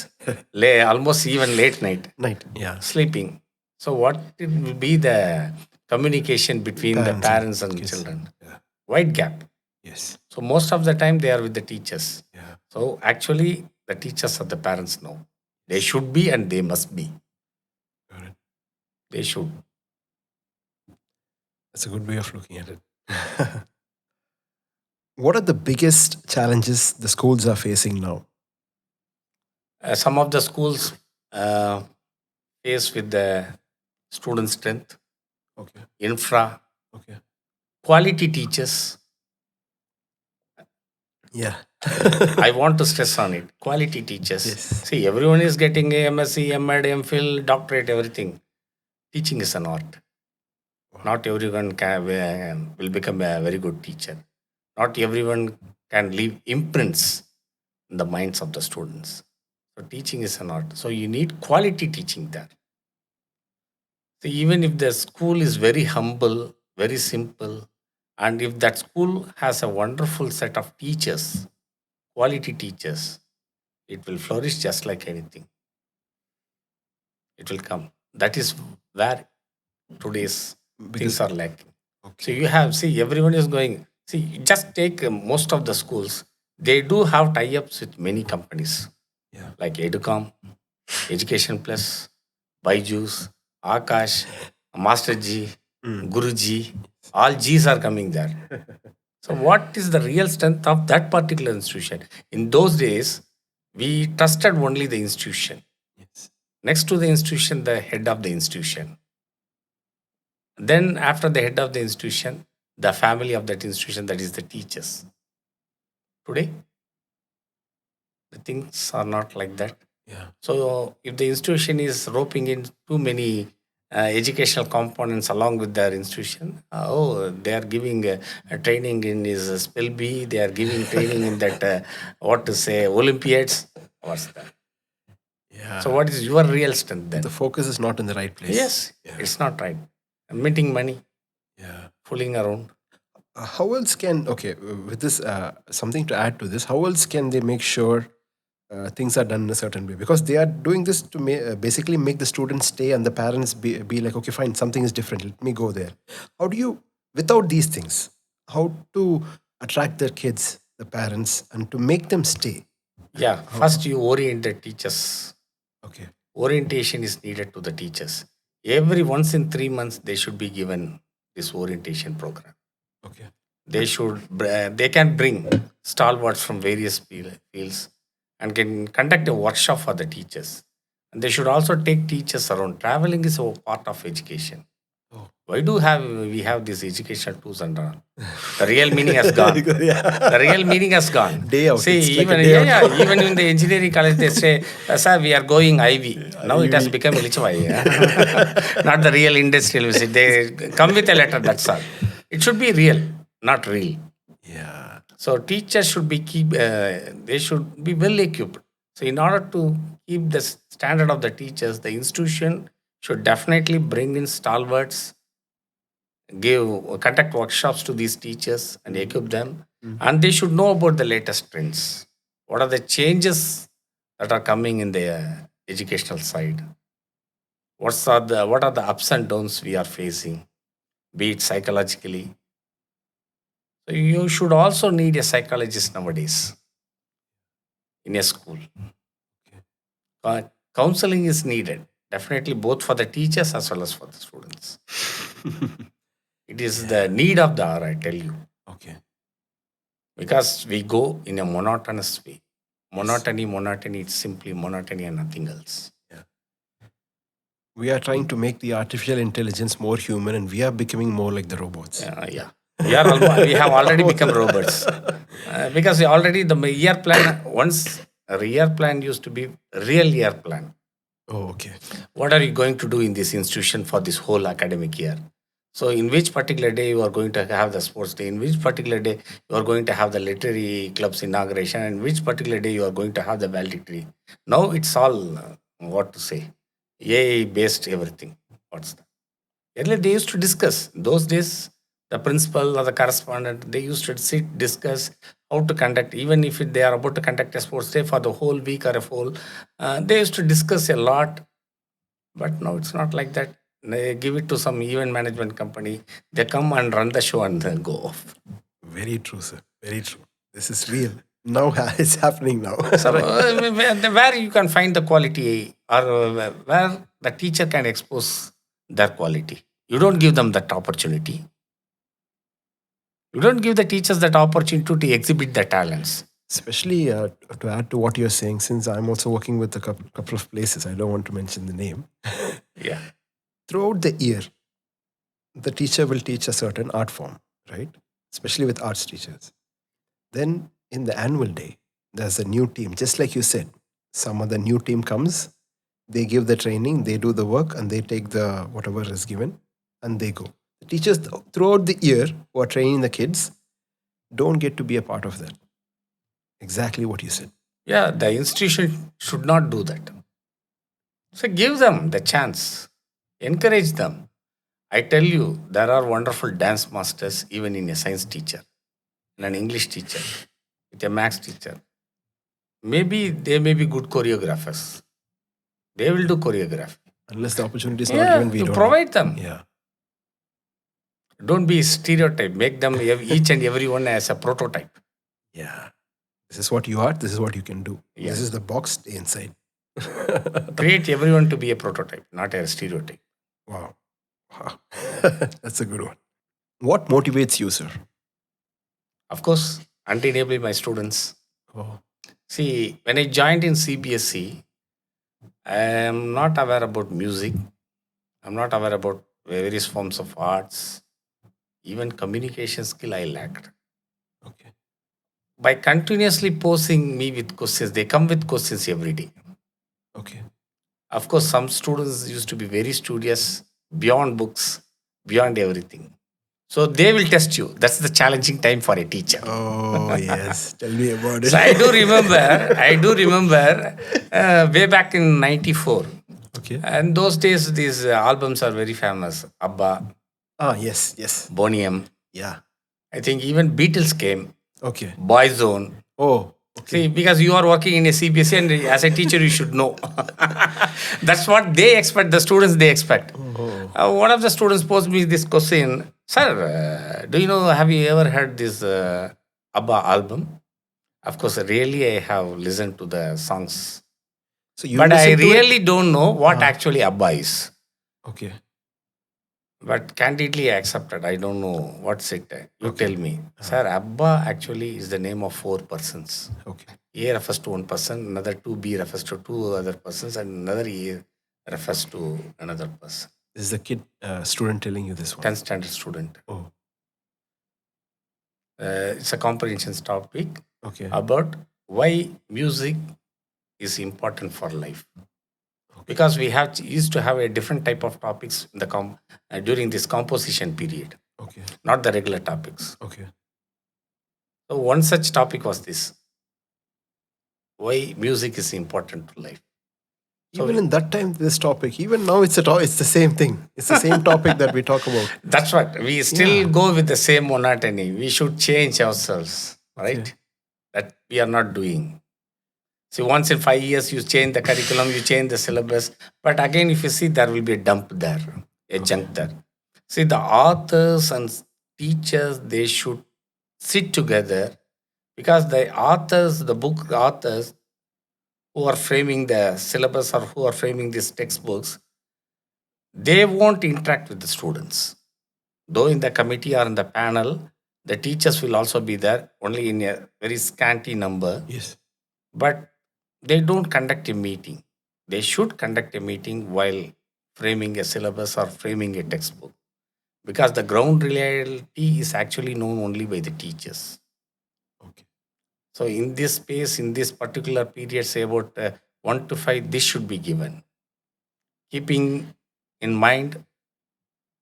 [SPEAKER 1] almost even late night,
[SPEAKER 2] Night. Yeah.
[SPEAKER 1] sleeping. So, what it will be the communication between the
[SPEAKER 2] Parents and
[SPEAKER 1] parents and
[SPEAKER 2] kids.
[SPEAKER 1] children?
[SPEAKER 2] Yeah.
[SPEAKER 1] Wide gap.
[SPEAKER 2] Yes.
[SPEAKER 1] So, most of the time, they are with the teachers.
[SPEAKER 2] Yeah.
[SPEAKER 1] So, actually, the teachers are the parents now. They should be and they must be.
[SPEAKER 2] Got it.
[SPEAKER 1] They should.
[SPEAKER 2] That's a good way of looking at it. What are the biggest challenges the schools are facing now?
[SPEAKER 1] Some of the schools face with the student strength,
[SPEAKER 2] Okay.
[SPEAKER 1] infra,
[SPEAKER 2] Okay.
[SPEAKER 1] quality teachers.
[SPEAKER 2] Yeah.
[SPEAKER 1] I want to stress on it. Quality teachers.
[SPEAKER 2] Yes.
[SPEAKER 1] See, everyone is getting a MSc, MAd, MPhil, doctorate, everything. Teaching is an art. Not everyone will become a very good teacher. Not everyone can leave imprints in the minds of the students. So teaching is an art. So you need quality teaching there. So even if the school is very humble, very simple, and if that school has a wonderful set of teachers, quality teachers, it will flourish just like anything. It will come. That is where today's things
[SPEAKER 2] Because
[SPEAKER 1] are lacking. So
[SPEAKER 2] okay.
[SPEAKER 1] you have, see, everyone is going. See, just take most of the schools. They do have tie-ups with many companies
[SPEAKER 2] Yeah.
[SPEAKER 1] like Educom, Education Plus, Byju's, Akash, Master G, Guruji. All G's are coming there. So what is the real strength of that particular institution? In those days, we trusted only the institution.
[SPEAKER 2] Yes.
[SPEAKER 1] Next to the institution, the head of the institution. Then, after the head of the institution, the family of that institution, that is the teachers. Today, the things are not like that.
[SPEAKER 2] Yeah.
[SPEAKER 1] So, if the institution is roping in too many educational components along with their institution, they are giving a training in his spell B, they are giving training in that, what to say, Olympiads. What's that?
[SPEAKER 2] Yeah.
[SPEAKER 1] So, what is your real strength then?
[SPEAKER 2] The focus is not in the right place.
[SPEAKER 1] Yes,
[SPEAKER 2] Yeah.
[SPEAKER 1] it's not right. Minting money,
[SPEAKER 2] Yeah.
[SPEAKER 1] fooling around.
[SPEAKER 2] How else can with this something to add to this? How else can they make sure things are done in a certain way? Because they are doing this to basically make the students stay and the parents be like, okay, fine, something is different. Let me go there. How do you, without these things, how to attract their kids, the parents, and to make them stay?
[SPEAKER 1] Yeah, first you orient the teachers.
[SPEAKER 2] Okay.
[SPEAKER 1] Orientation is needed to the teachers. Every once in 3 months, they should be given this orientation program.
[SPEAKER 2] Okay.
[SPEAKER 1] They can bring stalwarts from various fields and can conduct a workshop for the teachers. And they should also take teachers around. Traveling is a part of education.
[SPEAKER 2] Oh.
[SPEAKER 1] Why do we have these educational tools and all? The real meaning has gone.
[SPEAKER 2] Yeah.
[SPEAKER 1] The real meaning has gone.
[SPEAKER 2] Day out.
[SPEAKER 1] See,
[SPEAKER 2] It's like a
[SPEAKER 1] even
[SPEAKER 2] day out.
[SPEAKER 1] even in the engineering college, they say, "Sir, we are going IV." Now it has become Lichwai. Not the real industrial visit. They come with a letter. That's all. It should be real, not real.
[SPEAKER 2] Yeah.
[SPEAKER 1] So teachers should be they should be well equipped. So in order to keep the standard of the teachers, the institution should definitely bring in stalwarts, conduct workshops to these teachers and equip them, and they should know about the latest trends. What are the changes that are coming in the educational side? What are the ups and downs we are facing, be it psychologically? So you should also need a psychologist nowadays in a school. Counseling is needed, definitely, both for the teachers as well as for the students. It is the need of the hour, I tell you,
[SPEAKER 2] Okay.
[SPEAKER 1] because we go in a monotonous way.
[SPEAKER 2] Yes.
[SPEAKER 1] Monotony, it's simply monotony and nothing else.
[SPEAKER 2] Yeah. We are trying to make the artificial intelligence more human, and we are becoming more like the robots.
[SPEAKER 1] Yeah. We have already become robots. Because the year plan, once a year plan used to be real year plan.
[SPEAKER 2] Oh, okay.
[SPEAKER 1] What are you going to do in this institution for this whole academic year? So, in which particular day you are going to have the sports day? In which particular day you are going to have the literary club's inauguration? And which particular day you are going to have the valedictory? Now it's all what to say, AI based everything. What's that? Earlier they used to discuss. Those days, the principal or the correspondent, they used to sit, discuss how to conduct, even if they are about to conduct a sports day for the whole week or a whole, they used to discuss a lot. But now it's not like that. They give it to some event management company. They come and run the show and then go off.
[SPEAKER 2] Very true, sir. Very true. This is real. Now it's happening now.
[SPEAKER 1] So where you can find the quality, or where the teacher can expose their quality. You don't give them that opportunity. You don't give the teachers that opportunity to exhibit their talents.
[SPEAKER 2] Especially to add to what you're saying, since I'm also working with a couple of places, I don't want to mention the name.
[SPEAKER 1] Yeah.
[SPEAKER 2] Throughout the year, the teacher will teach a certain art form, right? Especially with arts teachers. Then in the annual day, there's a new team. Just like you said, some other new team comes, they give the training, they do the work, and they take the whatever is given, and they go. The teachers throughout the year who are training the kids don't get to be a part of that. Exactly what you said.
[SPEAKER 1] Yeah, the institution should not do that. So give them the chance. Encourage them. I tell you, there are wonderful dance masters even in a science teacher, and an English teacher, with a maths teacher. Maybe they may be good choreographers. They will do choreography.
[SPEAKER 2] Unless the opportunity is not
[SPEAKER 1] Yeah,
[SPEAKER 2] given, we
[SPEAKER 1] you
[SPEAKER 2] don't
[SPEAKER 1] provide them.
[SPEAKER 2] know. Yeah.
[SPEAKER 1] Don't be stereotype. Make them each and everyone as a prototype.
[SPEAKER 2] Yeah. This is what you are, this is what you can do.
[SPEAKER 1] Yeah.
[SPEAKER 2] This is the box, stay inside.
[SPEAKER 1] Create everyone to be a prototype, not a stereotype.
[SPEAKER 2] Wow. Wow. That's a good one. What motivates you, sir?
[SPEAKER 1] Of course, undeniably my students.
[SPEAKER 2] Oh.
[SPEAKER 1] See, when I joined in CBSE, I am not aware about music. I'm not aware about various forms of arts. Even communication skill I lacked.
[SPEAKER 2] Okay.
[SPEAKER 1] By continuously posing me with questions, they come with questions every day.
[SPEAKER 2] Okay.
[SPEAKER 1] Of course, some students used to be very studious, beyond books, beyond everything. So they will test you. That's the challenging time for a teacher.
[SPEAKER 2] Oh, yes. Tell me about it.
[SPEAKER 1] So I do remember way back in 94.
[SPEAKER 2] Okay.
[SPEAKER 1] And those days, these albums are very famous. ABBA,
[SPEAKER 2] Ah, yes, yes.
[SPEAKER 1] Boney M.
[SPEAKER 2] Yeah.
[SPEAKER 1] I think even Beatles came,
[SPEAKER 2] Okay.
[SPEAKER 1] Boyzone.
[SPEAKER 2] Oh,
[SPEAKER 1] See, because you are working in a CBSE and as a teacher, you should know. That's what they expect, the students they expect. One of the students posed me this question, Sir, do you know, have you ever heard this ABBA album? Of course, really, I have listened to the songs.
[SPEAKER 2] so you
[SPEAKER 1] But I
[SPEAKER 2] listen to it?
[SPEAKER 1] really don't know what actually ABBA is.
[SPEAKER 2] Okay.
[SPEAKER 1] But candidly, I accepted. I don't know what's it. You tell me. Sir, ABBA actually is the name of 4 persons.
[SPEAKER 2] Okay.
[SPEAKER 1] A refers to one person, another 2B refers to 2 other persons, and another A refers to another person.
[SPEAKER 2] This is the kid, student telling you this one.
[SPEAKER 1] 10th standard student.
[SPEAKER 2] Oh,
[SPEAKER 1] It's a comprehension topic
[SPEAKER 2] okay.
[SPEAKER 1] about why music is important for life. Because we used to have a different type of topics in the during this composition period,
[SPEAKER 2] Okay.
[SPEAKER 1] not the regular topics.
[SPEAKER 2] Okay.
[SPEAKER 1] So one such topic was this: why music is important to life. So
[SPEAKER 2] Even in that time, this topic, even now, it's the same thing. It's the same topic that we talk about.
[SPEAKER 1] that's what we still
[SPEAKER 2] Yeah.
[SPEAKER 1] go with the same monotony. We should change ourselves, right?
[SPEAKER 2] Okay.
[SPEAKER 1] That we are not doing. See, once in 5 years, you change the curriculum, you change the syllabus. But again, if you see, there will be a dump there, a junk there. See, the authors and teachers, they should sit together because the authors, the book authors, who are framing the syllabus or who are framing these textbooks, they won't interact with the students. Though in the committee or in the panel, the teachers will also be there, only in a very scanty number,
[SPEAKER 2] Yes.
[SPEAKER 1] but they don't conduct a meeting. They should conduct a meeting while framing a syllabus or framing a textbook, because the ground reality is actually known only by the teachers.
[SPEAKER 2] Okay.
[SPEAKER 1] So, in this space, in this particular period, say about 1 to 5, this should be given, keeping in mind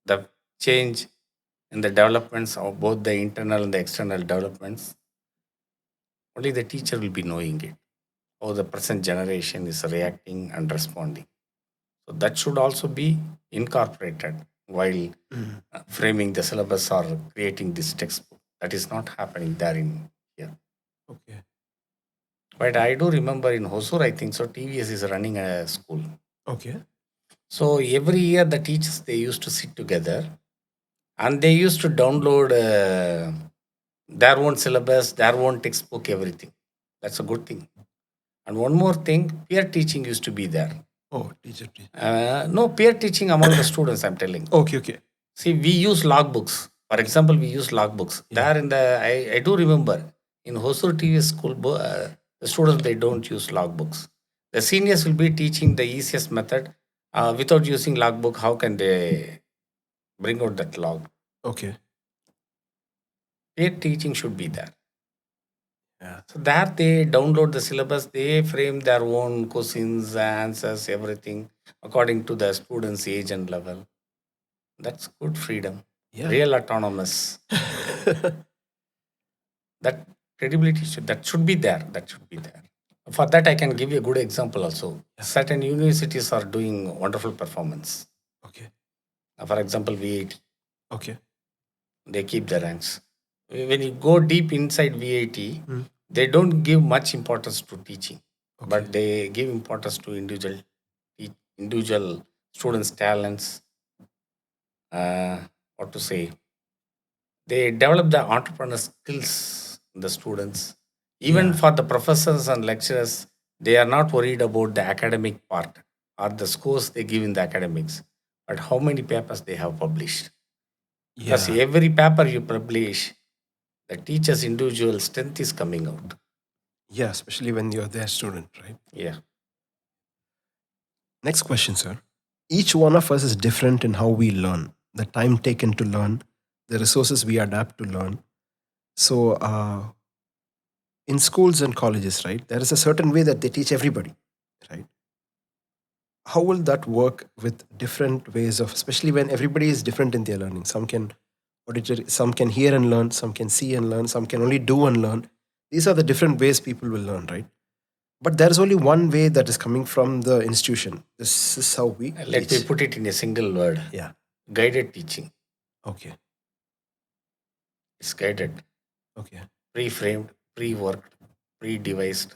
[SPEAKER 1] the change in the developments of both the internal and the external developments. Only the teacher will be knowing it, how the present generation is reacting and responding. So that should also be incorporated while
[SPEAKER 2] Mm.
[SPEAKER 1] framing the syllabus or creating this textbook. That is not happening there in here.
[SPEAKER 2] Okay.
[SPEAKER 1] But I do remember in Hosur, I think so, TVS is running a school.
[SPEAKER 2] Okay.
[SPEAKER 1] So every year the teachers, they used to sit together and they used to download their own syllabus, their own textbook, everything. That's a good thing. And one more thing, peer teaching used to be there.
[SPEAKER 2] Oh, teacher.
[SPEAKER 1] No, peer teaching among the students, I'm telling.
[SPEAKER 2] Okay. Okay.
[SPEAKER 1] See, we use logbooks. For example, we use logbooks.
[SPEAKER 2] Yeah.
[SPEAKER 1] There in the, I do remember, in Hosur TV school, the students, they don't use logbooks. The seniors will be teaching the easiest method. Without using logbook, how can they bring out that log?
[SPEAKER 2] Okay.
[SPEAKER 1] Peer teaching should be there.
[SPEAKER 2] Yeah.
[SPEAKER 1] So that they download the syllabus, they frame their own questions, answers, everything according to the student's age and level. That's good freedom.
[SPEAKER 2] Yeah.
[SPEAKER 1] Real autonomous. That credibility should be there. That should be there. For that, I can give you a good example also. Certain universities are doing wonderful performance.
[SPEAKER 2] Okay.
[SPEAKER 1] For example, V8,
[SPEAKER 2] Okay.
[SPEAKER 1] they keep the ranks. When you go deep inside VAT,
[SPEAKER 2] Mm.
[SPEAKER 1] they don't give much importance to teaching,
[SPEAKER 2] Okay.
[SPEAKER 1] but they give importance to individual students' talents. What to say? They develop the entrepreneur skills in the students. Even
[SPEAKER 2] Yeah.
[SPEAKER 1] for the professors and lecturers, they are not worried about the academic part or the scores they give in the academics, but how many papers they have published. Because
[SPEAKER 2] Yeah.
[SPEAKER 1] every paper you publish, the teacher's individual strength is coming out.
[SPEAKER 2] Yeah. Especially when you're their student, right?
[SPEAKER 1] Yeah.
[SPEAKER 2] Next question, sir. Each one of us is different in how we learn, the time taken to learn, the resources we adapt to learn. So, in schools and colleges, right, there is a certain way that they teach everybody, right? How will that work with different ways of, especially when everybody is different in their learning? Some can auditory, some can hear and learn, some can see and learn, some can only do and learn. These are the different ways people will learn, right? But there is only one way that is coming from the institution. This is how we
[SPEAKER 1] Let me
[SPEAKER 2] teach.
[SPEAKER 1] put it in a single word:
[SPEAKER 2] Yeah.
[SPEAKER 1] guided teaching.
[SPEAKER 2] Okay.
[SPEAKER 1] It's guided,
[SPEAKER 2] Okay.
[SPEAKER 1] pre framed, pre worked, pre devised.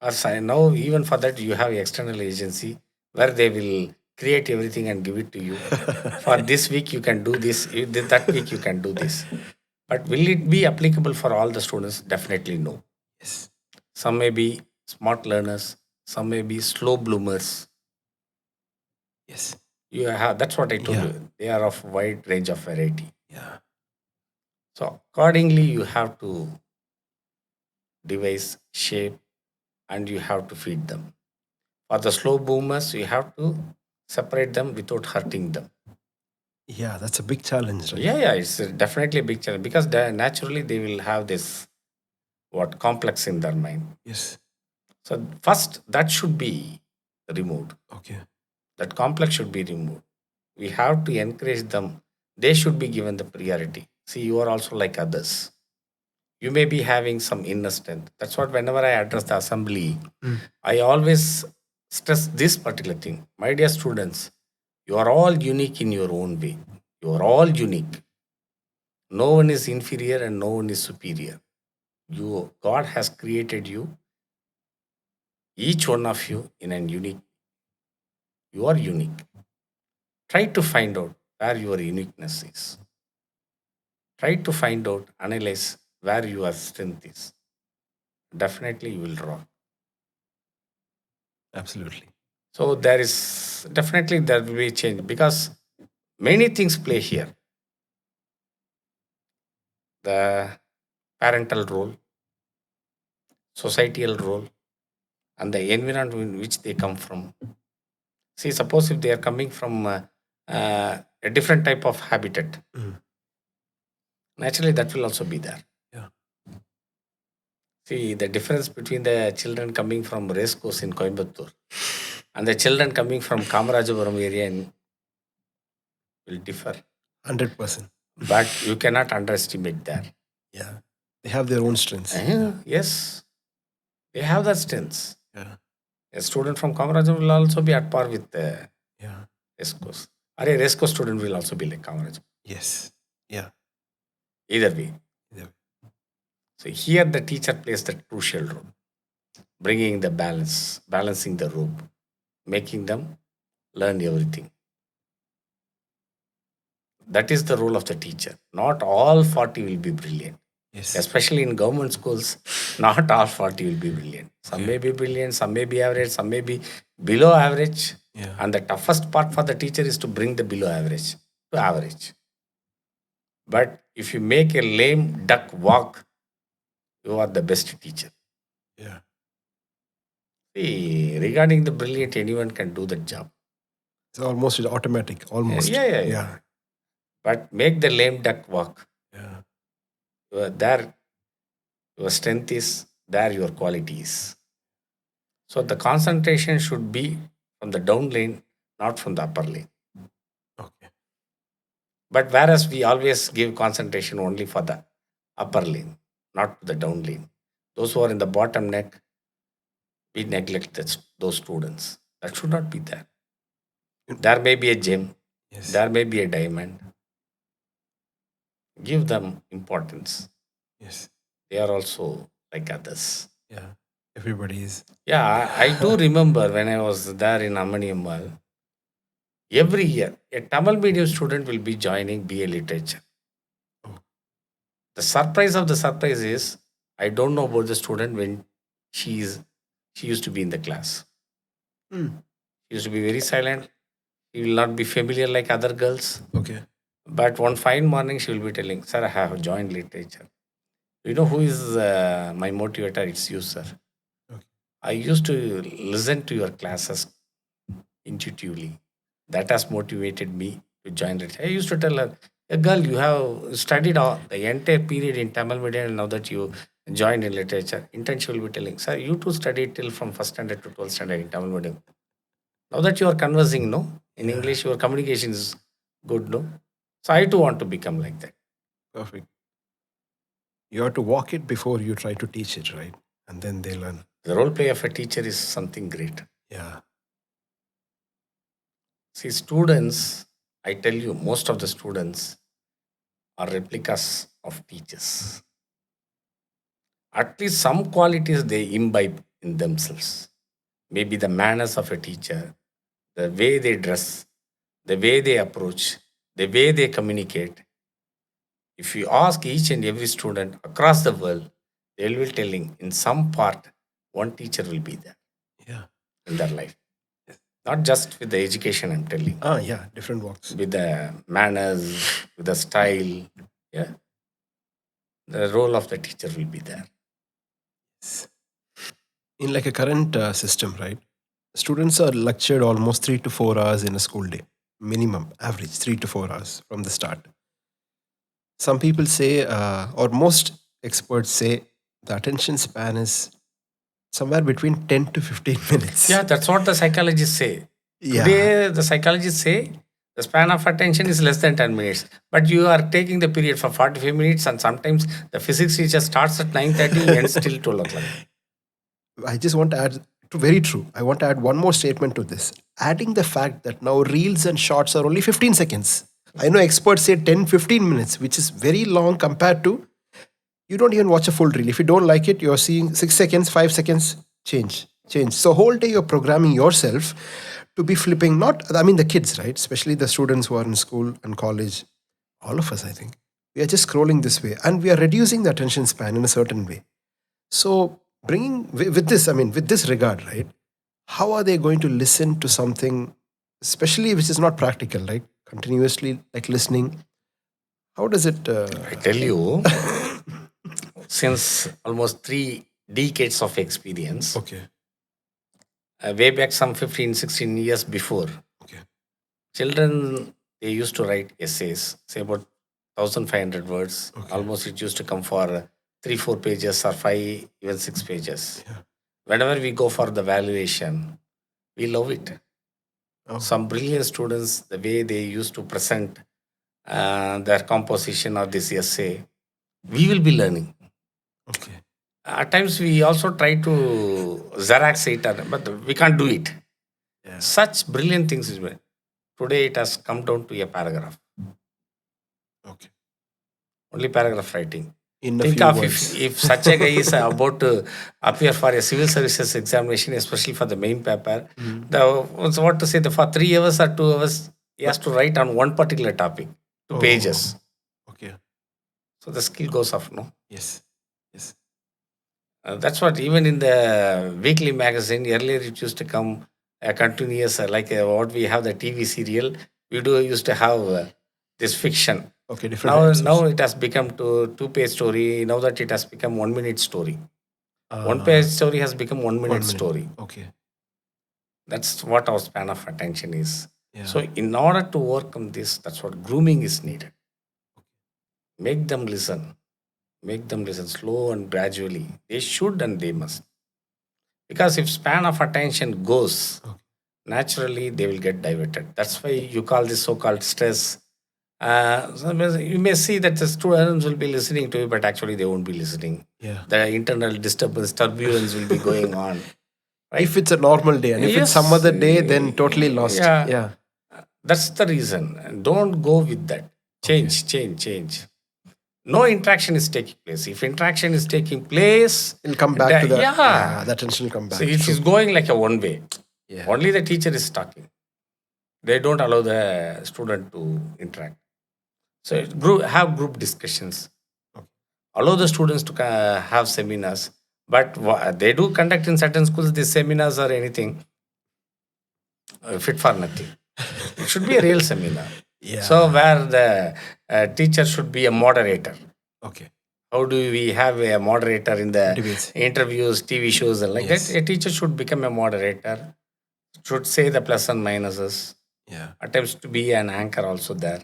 [SPEAKER 1] Now, even for that, you have external agency where they will create everything and give it to you. For this week, you can do this. That week, you can do this. But will it be applicable for all the students? Definitely no.
[SPEAKER 2] Yes.
[SPEAKER 1] Some may be smart learners. Some may be slow bloomers.
[SPEAKER 2] Yes.
[SPEAKER 1] You have, that's what I told
[SPEAKER 2] Yeah.
[SPEAKER 1] you. They are of wide range of variety.
[SPEAKER 2] Yeah.
[SPEAKER 1] So accordingly, you have to devise, shape, and you have to feed them. For the slow boomers, you have to separate them without hurting them.
[SPEAKER 2] Yeah, that's a big challenge, right?
[SPEAKER 1] Yeah, it's definitely a big challenge because naturally they will have this what complex in their mind.
[SPEAKER 2] Yes.
[SPEAKER 1] So first, that should be removed.
[SPEAKER 2] Okay.
[SPEAKER 1] That complex should be removed. We have to encourage them. They should be given the priority. See, you are also like others. You may be having some inner strength. That's what whenever I address the assembly, I always stress this particular thing. My dear students, you are all unique in your own way. You are all unique. No one is inferior and no one is superior. You, God has created you, each one of you in an unique. You are unique. Try to find out where your uniqueness is. Try to find out, analyze where your strength is. Definitely you will rock.
[SPEAKER 2] Absolutely.
[SPEAKER 1] So there is definitely there will be a change because many things play here. The parental role, societal role, and the environment in which they come from. See, suppose if they are coming from a different type of habitat,
[SPEAKER 2] Mm.
[SPEAKER 1] naturally that will also be there.
[SPEAKER 2] Yeah.
[SPEAKER 1] See, the difference between the children coming from race course in Coimbatore and the children coming from Kamarajapuram area will differ.
[SPEAKER 2] 100%.
[SPEAKER 1] But you cannot underestimate that.
[SPEAKER 2] Yeah. They have their own strengths.
[SPEAKER 1] Yes, they have that strengths.
[SPEAKER 2] Yeah.
[SPEAKER 1] A student from Kamarajapuram will also be at par with the
[SPEAKER 2] Yeah.
[SPEAKER 1] race course. Or a race course student will also be like Kamarajapuram.
[SPEAKER 2] Yes. Yeah.
[SPEAKER 1] Either way.
[SPEAKER 2] Yeah.
[SPEAKER 1] So here the teacher plays the crucial role, bringing the balance, balancing the rope, making them learn everything. That is the role of the teacher. Not all 40 will be brilliant.
[SPEAKER 2] Yes.
[SPEAKER 1] Especially in government schools, not all 40 will be brilliant. Some
[SPEAKER 2] Okay.
[SPEAKER 1] may be brilliant, some may be average, some may be below average.
[SPEAKER 2] Yeah.
[SPEAKER 1] And the toughest part for the teacher is to bring the below average to average. But if you make a lame duck walk, you are the best teacher.
[SPEAKER 2] Yeah.
[SPEAKER 1] See, regarding the brilliant, anyone can do the job.
[SPEAKER 2] It's almost automatic. Almost.
[SPEAKER 1] Yeah.
[SPEAKER 2] Yeah.
[SPEAKER 1] But make the lame duck walk.
[SPEAKER 2] Yeah.
[SPEAKER 1] There, your strength is, there your quality is. So the concentration should be from the down lane, not from the upper lane.
[SPEAKER 2] Okay.
[SPEAKER 1] But whereas we always give concentration only for the upper lane, not the down lane. Those who are in the bottom neck, we neglect those students. That should not be there. There may be a gem,
[SPEAKER 2] Yes.
[SPEAKER 1] there may be a diamond. Give them importance.
[SPEAKER 2] Yes.
[SPEAKER 1] They are also like others.
[SPEAKER 2] Yeah. Everybody is.
[SPEAKER 1] Yeah, I do remember when I was there in Ammaniyammal, every year a Tamil medium student will be joining BA literature.
[SPEAKER 2] Oh.
[SPEAKER 1] The surprise of the surprise is I don't know about the student when she used to be in the class.
[SPEAKER 2] Mm.
[SPEAKER 1] She used to be very silent. She will not be familiar like other girls.
[SPEAKER 2] Okay.
[SPEAKER 1] But one fine morning she will be telling, "Sir, I have joined literature. You know who is my motivator? It's you, sir.
[SPEAKER 2] Okay.
[SPEAKER 1] I used to listen to your classes intuitively. That has motivated me to join literature." I used to tell her, "A girl, you have studied all the entire period in Tamil medium, and now that you joined in literature." In turn, she will be telling, "Sir, you too studied till from first standard to 12th standard in Tamil medium. Now that you are conversing, no, in English, your communication is good, no. So I too want to become like that."
[SPEAKER 2] Perfect. You have to walk it before you try to teach it, right? And then they learn.
[SPEAKER 1] The role play of a teacher is something great.
[SPEAKER 2] Yeah.
[SPEAKER 1] See, students, I tell you, most of the students are replicas of teachers. At least some qualities they imbibe in themselves. Maybe the manners of a teacher, the way they dress, the way they approach, the way they communicate. If you ask each and every student across the world, they will be telling in some part, one teacher will be there
[SPEAKER 2] Yeah.
[SPEAKER 1] in their life. Not just with the education, I'm telling.
[SPEAKER 2] Yeah. Different walks.
[SPEAKER 1] With the manners, with the style. Yeah. The role of the teacher will be there.
[SPEAKER 2] In like a current system, right? Students are lectured almost 3 to 4 hours in a school day. Minimum, average 3 to 4 hours from the start. Some people say, or most experts say, the attention span is somewhere between 10 to 15 minutes.
[SPEAKER 1] Yeah, that's what the psychologists say.
[SPEAKER 2] Yeah.
[SPEAKER 1] Today, the psychologists say the span of attention is less than 10 minutes. But you are taking the period for 45 minutes, and sometimes the physics teacher starts at 9:30 and ends till 12 o'clock.
[SPEAKER 2] I just want to add, very true. I want to add one more statement to this. Adding the fact that now reels and shorts are only 15 seconds. I know experts say 10, 15 minutes, which is very long compared to you don't even watch a full reel. If you don't like it, you're seeing 6 seconds, 5 seconds, change. So whole day you're programming yourself to be flipping, the kids, right? Especially the students who are in school and college. All of us, I think. We are just scrolling this way and we are reducing the attention span in a certain way. So bringing with this regard, right? how are they going to listen to something, especially which is not practical, like continuously like listening? How does it?
[SPEAKER 1] I tell you, since almost 3 decades of experience,
[SPEAKER 2] Okay.
[SPEAKER 1] way back some 15, 16 years before,
[SPEAKER 2] Okay.
[SPEAKER 1] children, they used to write essays, say about 1,500 words.
[SPEAKER 2] Okay.
[SPEAKER 1] Almost it used to come for 3, 4 pages or 5, even 6 pages.
[SPEAKER 2] Yeah.
[SPEAKER 1] Whenever we go for the valuation, we love it.
[SPEAKER 2] Oh.
[SPEAKER 1] Some brilliant students, the way they used to present their composition of this essay, we will be learning.
[SPEAKER 2] Okay.
[SPEAKER 1] At times, we also try to Xerox it, but we can't do it.
[SPEAKER 2] Yeah.
[SPEAKER 1] Such brilliant things is made. Today, it has come down to a paragraph,
[SPEAKER 2] Okay.
[SPEAKER 1] only paragraph writing.
[SPEAKER 2] In a
[SPEAKER 1] Think
[SPEAKER 2] few
[SPEAKER 1] of
[SPEAKER 2] words.
[SPEAKER 1] if such a guy is about to appear for a civil services examination, especially for the main paper, so what to say, for 3 hours or 2 hours, he has to write on one particular topic, two
[SPEAKER 2] Oh.
[SPEAKER 1] pages.
[SPEAKER 2] Okay.
[SPEAKER 1] So the skill goes off, no?
[SPEAKER 2] Yes. Yes.
[SPEAKER 1] That's what, even in the weekly magazine, earlier it used to come continuous, like what we have the TV serial, we do used to have this fiction.
[SPEAKER 2] Okay. Different
[SPEAKER 1] Now,
[SPEAKER 2] episodes.
[SPEAKER 1] now it has become to 2 page story. Now that it has become 1 minute story. 1 page story has become 1 minute
[SPEAKER 2] 1 minute.
[SPEAKER 1] story.
[SPEAKER 2] Okay.
[SPEAKER 1] That's what our span of attention is.
[SPEAKER 2] Yeah.
[SPEAKER 1] So, in order to overcome this, that's what grooming is needed. Make them listen. Make them listen slow and gradually. They should and they must. Because if span of attention goes,
[SPEAKER 2] Okay.
[SPEAKER 1] naturally they will get diverted. That's why you call this so-called stress. You may see that the students will be listening to you, but actually they won't be listening.
[SPEAKER 2] Yeah.
[SPEAKER 1] The internal disturbance, turbulence will be going on. Right?
[SPEAKER 2] If it's a normal day, and if it's some other day, then totally lost.
[SPEAKER 1] Yeah.
[SPEAKER 2] Yeah.
[SPEAKER 1] That's the reason. Don't go with that. Change. No interaction is taking place. If interaction is taking place,
[SPEAKER 2] It'll come back to the
[SPEAKER 1] yeah.
[SPEAKER 2] that tension will come back.
[SPEAKER 1] So it is going like a one way.
[SPEAKER 2] Yeah.
[SPEAKER 1] Only the teacher is talking. They don't allow the student to interact. So have group discussions.
[SPEAKER 2] Okay.
[SPEAKER 1] Allow the students to have seminars. But they do conduct in certain schools these seminars or anything fit for nothing. It should be a real seminar.
[SPEAKER 2] Yeah.
[SPEAKER 1] So where the teacher should be a moderator.
[SPEAKER 2] Okay.
[SPEAKER 1] How do we have a moderator in the
[SPEAKER 2] Debates.
[SPEAKER 1] interviews, TV shows, and like
[SPEAKER 2] Yes.
[SPEAKER 1] that? A teacher should become a moderator, should say the plus and minuses,
[SPEAKER 2] Yeah.
[SPEAKER 1] attempts to be an anchor also there.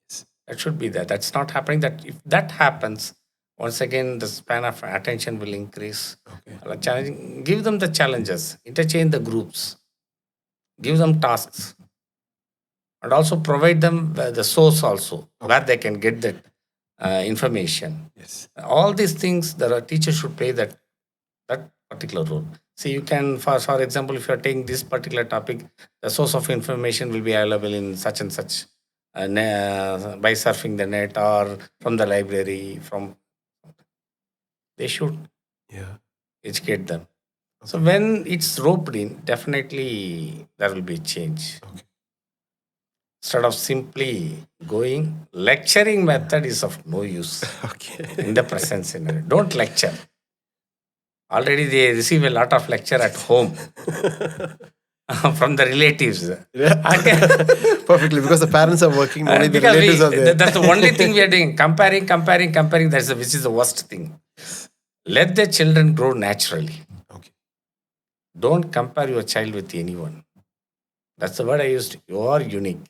[SPEAKER 2] Yes.
[SPEAKER 1] That should be there. That's not happening. That if that happens, once again the span of attention will increase.
[SPEAKER 2] Okay.
[SPEAKER 1] Give them the challenges, interchange the groups, give them tasks, and also provide them the source also where they can get that information.
[SPEAKER 2] Yes.
[SPEAKER 1] All these things, the teacher should play that particular role. See, you can, for example, if you are taking this particular topic, the source of information will be available in such and such, by surfing the net or from the library. They should
[SPEAKER 2] Yeah.
[SPEAKER 1] educate them. So when it's roped in, definitely there will be change.
[SPEAKER 2] Okay.
[SPEAKER 1] Instead of simply going, lecturing method is of no use
[SPEAKER 2] Okay.
[SPEAKER 1] in the present scenario. Don't lecture. Already they receive a lot of lecture at home from the relatives. Okay.
[SPEAKER 2] Perfectly, because the parents are working, only the
[SPEAKER 1] Because
[SPEAKER 2] relatives are there.
[SPEAKER 1] that's the only thing we are doing. Comparing. Which is the worst thing. Let the children grow naturally.
[SPEAKER 2] Okay.
[SPEAKER 1] Don't compare your child with anyone. That's the word I used. You are unique.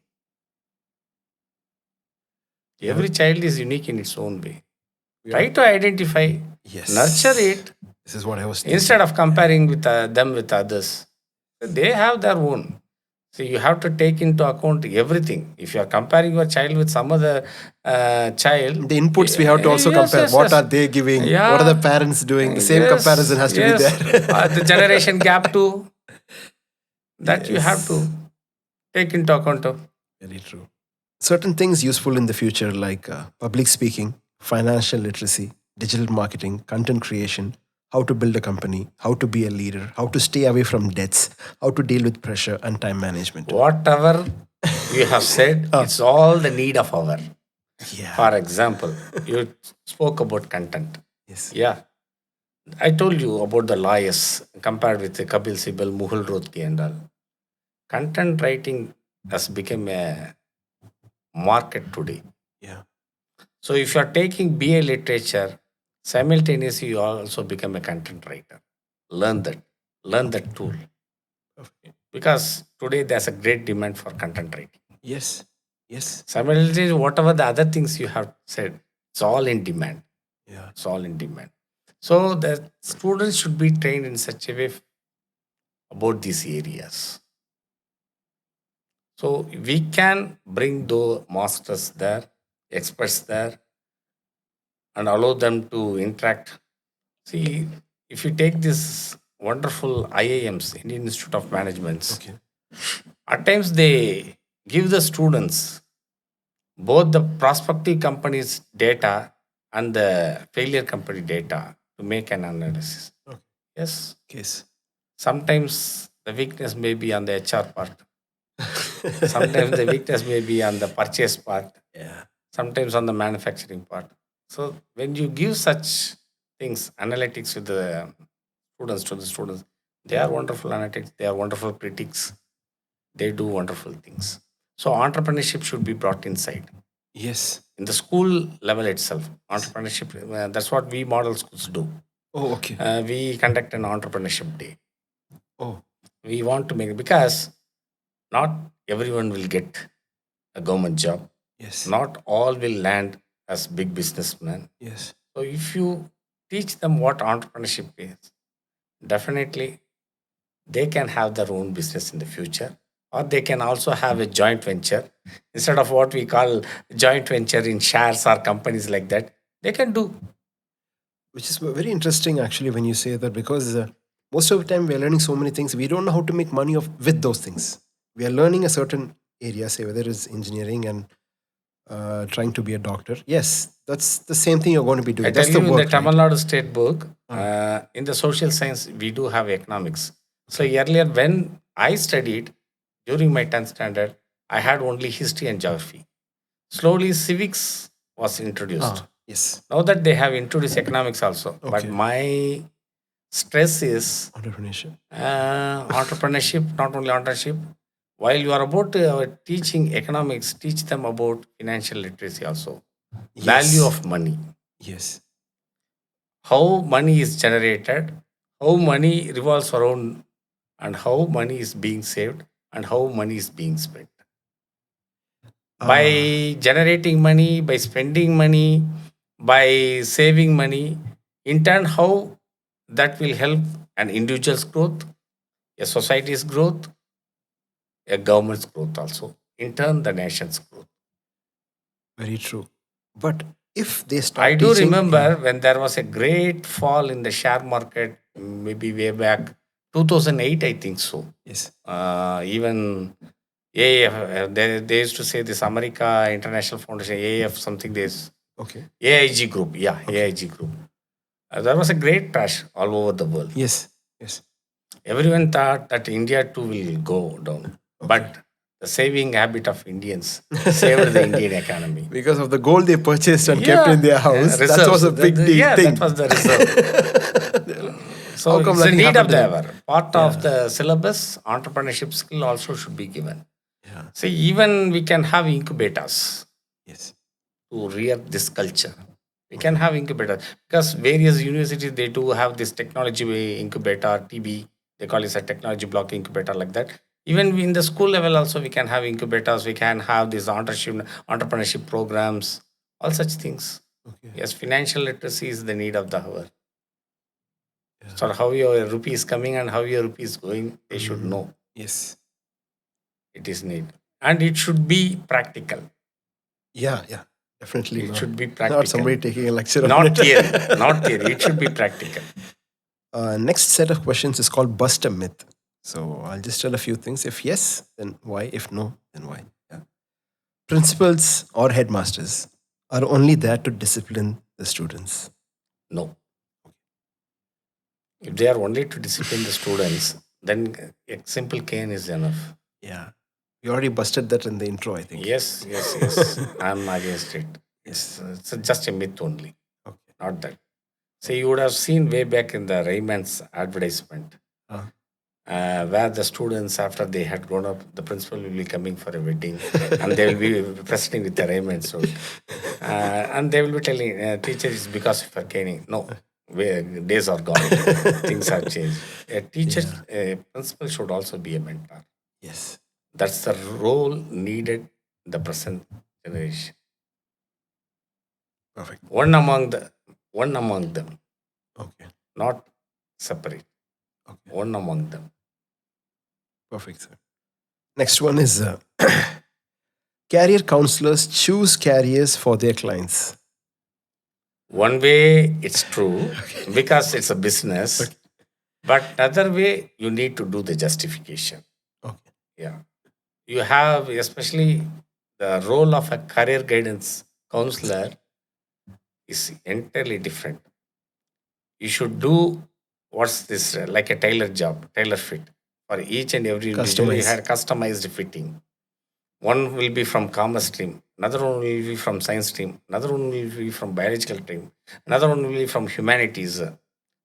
[SPEAKER 1] Every child is unique in its own way. Try to identify,
[SPEAKER 2] Yes.
[SPEAKER 1] nurture it,
[SPEAKER 2] This is what I was thinking.
[SPEAKER 1] instead of comparing with them with others. They have their own. So you have to take into account everything. If you are comparing your child with some other child,
[SPEAKER 2] The inputs we have to also
[SPEAKER 1] Yes,
[SPEAKER 2] compare.
[SPEAKER 1] yes,
[SPEAKER 2] What
[SPEAKER 1] yes.
[SPEAKER 2] are they giving?
[SPEAKER 1] Yeah.
[SPEAKER 2] What are the parents doing? The same
[SPEAKER 1] Yes,
[SPEAKER 2] comparison has to be
[SPEAKER 1] yes.
[SPEAKER 2] there.
[SPEAKER 1] The generation gap too. That you have to take into account of.
[SPEAKER 2] Very true. Certain things useful in the future, like public speaking, financial literacy, digital marketing, content creation, how to build a company, how to be a leader, how to stay away from debts, how to deal with pressure and time management.
[SPEAKER 1] Whatever you have said, it's all the need of our.
[SPEAKER 2] Yeah.
[SPEAKER 1] For example, you spoke about content.
[SPEAKER 2] Yes.
[SPEAKER 1] Yeah. I told you about the lawyers compared with the Kapil Sibal, Muhul Rohtgi and all. Content writing has become a market today.
[SPEAKER 2] Yeah.
[SPEAKER 1] So if you are taking BA literature, simultaneously you also become a content writer. Learn that. Learn that tool.
[SPEAKER 2] Okay.
[SPEAKER 1] Because today there's a great demand for content writing.
[SPEAKER 2] Yes. Yes.
[SPEAKER 1] Simultaneously, whatever the other things you have said, it's all in demand.
[SPEAKER 2] Yeah.
[SPEAKER 1] It's all in demand. So the students should be trained in such a way about these areas. So we can bring the masters there, experts there, and allow them to interact. See, if you take this wonderful IIMs, Indian Institute of Management,
[SPEAKER 2] Okay.
[SPEAKER 1] at times they give the students both the prospective company's data and the failure company data to make an analysis.
[SPEAKER 2] Okay.
[SPEAKER 1] Yes,
[SPEAKER 2] Case.
[SPEAKER 1] sometimes the weakness may be on the HR part. Sometimes the weakness may be on the purchase part.
[SPEAKER 2] Yeah.
[SPEAKER 1] Sometimes on the manufacturing part. So when you give such things, analytics to the students, they are wonderful analytics, they are wonderful critics, they do wonderful things. So entrepreneurship should be brought inside.
[SPEAKER 2] Yes.
[SPEAKER 1] In the school level itself, entrepreneurship, that's what we model schools do.
[SPEAKER 2] Oh, okay.
[SPEAKER 1] We conduct an entrepreneurship day.
[SPEAKER 2] Oh,
[SPEAKER 1] We want to make it because not everyone will get a government job.
[SPEAKER 2] yes.
[SPEAKER 1] Not all will land as big businessmen.
[SPEAKER 2] Yes.
[SPEAKER 1] So if you teach them what entrepreneurship is, definitely they can have their own business in the future, or they can also have a joint venture instead of what we call joint venture in shares or companies like that. They can do.
[SPEAKER 2] Which is very interesting actually when you say that, because most of the time we are learning so many things, we don't know how to make money with those things. We are learning a certain area, say whether it's engineering and trying to be a doctor. Yes, that's the same thing you're going to be
[SPEAKER 1] I
[SPEAKER 2] doing.
[SPEAKER 1] tell
[SPEAKER 2] That's the
[SPEAKER 1] you, in the
[SPEAKER 2] work,
[SPEAKER 1] Tamil
[SPEAKER 2] right?
[SPEAKER 1] Nadu state book, in the social science, we do have economics. So earlier, when I studied during my 10th standard, I had only history and geography. Slowly, civics was introduced.
[SPEAKER 2] Yes.
[SPEAKER 1] Now that they have introduced economics also, but
[SPEAKER 2] Okay.
[SPEAKER 1] my stress is
[SPEAKER 2] Entrepreneurship.
[SPEAKER 1] entrepreneurship, not only entrepreneurship. While you are about teaching economics, teach them about financial literacy also. Value
[SPEAKER 2] Yes.
[SPEAKER 1] of money,
[SPEAKER 2] Yes.
[SPEAKER 1] how money is generated, how money revolves around, and how money is being saved, and how money is being spent. By generating money, by spending money, by saving money, in turn, how that will help an individual's growth, a society's growth, a government's growth also. In turn, the nation's growth.
[SPEAKER 2] Very true. But if they
[SPEAKER 1] I
[SPEAKER 2] start
[SPEAKER 1] do
[SPEAKER 2] teaching,
[SPEAKER 1] remember when there was a great fall in the share market, maybe way back 2008, I think so.
[SPEAKER 2] yes,
[SPEAKER 1] Even AAF, they used to say this America International Foundation, AAF something, this
[SPEAKER 2] okay,
[SPEAKER 1] AIG group. Yeah, AIG group. There was a great crash all over the world.
[SPEAKER 2] yes, yes,
[SPEAKER 1] Everyone thought that India too will go down.
[SPEAKER 2] okay.
[SPEAKER 1] But the saving habit of Indians saved the Indian economy.
[SPEAKER 2] Because of the gold they purchased and kept
[SPEAKER 1] Yeah,
[SPEAKER 2] in their house, that
[SPEAKER 1] reserves.
[SPEAKER 2] was a big deal
[SPEAKER 1] Yeah,
[SPEAKER 2] thing.
[SPEAKER 1] that was the reserve. So
[SPEAKER 2] How come
[SPEAKER 1] it's a
[SPEAKER 2] nothing
[SPEAKER 1] need
[SPEAKER 2] happened
[SPEAKER 1] of
[SPEAKER 2] to
[SPEAKER 1] the
[SPEAKER 2] them?
[SPEAKER 1] hour. Part
[SPEAKER 2] Yeah.
[SPEAKER 1] of the syllabus, entrepreneurship skill also should be given.
[SPEAKER 2] Yeah.
[SPEAKER 1] See, even we can have incubators
[SPEAKER 2] Yes.
[SPEAKER 1] to rear this culture. We can have incubators because various universities they do have this technology incubator, TB. They call it a technology block incubator like that. Even in the school level also we can have incubators. We can have these entrepreneurship programs, all such things.
[SPEAKER 2] Okay.
[SPEAKER 1] Yes, financial literacy is the need of the hour.
[SPEAKER 2] Yeah.
[SPEAKER 1] So how your rupee is coming and how your rupee is going, they should know.
[SPEAKER 2] Yes.
[SPEAKER 1] It is need. And it should be practical.
[SPEAKER 2] Yeah. Yeah. Definitely
[SPEAKER 1] It
[SPEAKER 2] not.
[SPEAKER 1] should be
[SPEAKER 2] Not
[SPEAKER 1] practical.
[SPEAKER 2] somebody taking a lecture on
[SPEAKER 1] Not
[SPEAKER 2] it.
[SPEAKER 1] theory. Not theory. It should be practical.
[SPEAKER 2] Next set of questions is called Bust a Myth. So I'll just tell a few things. If yes, then why? If no, then why? Yeah. Principals or headmasters are only there to discipline the students.
[SPEAKER 1] No. If they are only to discipline the students, then a simple cane is enough.
[SPEAKER 2] Yeah. We already busted that in the intro, I think.
[SPEAKER 1] Yes, yes, yes. I'm against it. It's just a myth only.
[SPEAKER 2] Okay.
[SPEAKER 1] Not that. See, you would have seen way back in the Raymond's advertisement,
[SPEAKER 2] Uh,
[SPEAKER 1] where the students, after they had grown up, the principal will be coming for a wedding and they will be presenting with the Raymond suit. And they will be telling, teacher, it's because of her caning. No, days are gone. Things have changed. A teacher,
[SPEAKER 2] Yeah.
[SPEAKER 1] a principal should also be a mentor.
[SPEAKER 2] Yes.
[SPEAKER 1] That's the role needed in the present generation.
[SPEAKER 2] Perfect.
[SPEAKER 1] One among them,
[SPEAKER 2] Okay.
[SPEAKER 1] not separate.
[SPEAKER 2] Okay.
[SPEAKER 1] One among them.
[SPEAKER 2] Perfect, sir. Next one is career counselors choose carriers for their clients.
[SPEAKER 1] One way it's true because it's a business, but other way you need to do the justification.
[SPEAKER 2] Okay.
[SPEAKER 1] Yeah, you have especially the role of a career guidance counselor is entirely different. You should do what's this like a tailor job, tailor fit for each and every individual. You
[SPEAKER 2] Customize.
[SPEAKER 1] had customized fitting. One will be from commerce stream, another one will be from science stream, another one will be from biological stream, another one will be from humanities.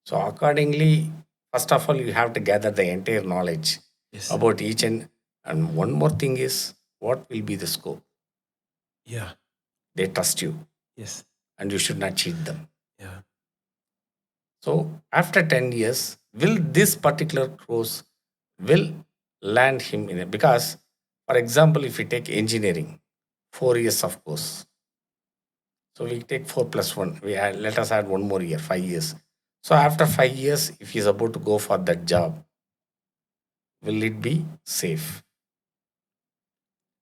[SPEAKER 1] So accordingly, first of all, you have to gather the entire knowledge
[SPEAKER 2] Yes.
[SPEAKER 1] about each and one more thing is what will be the scope.
[SPEAKER 2] Yeah.
[SPEAKER 1] They trust you
[SPEAKER 2] Yes.
[SPEAKER 1] and you should not cheat them.
[SPEAKER 2] Yeah.
[SPEAKER 1] So after 10 years, will this particular course will land him in it? Because, for example, if we take engineering, 4 years of course. So we take 4 plus 1. Let us add one more year, 5 years. So after 5 years, if he's about to go for that job, will it be safe?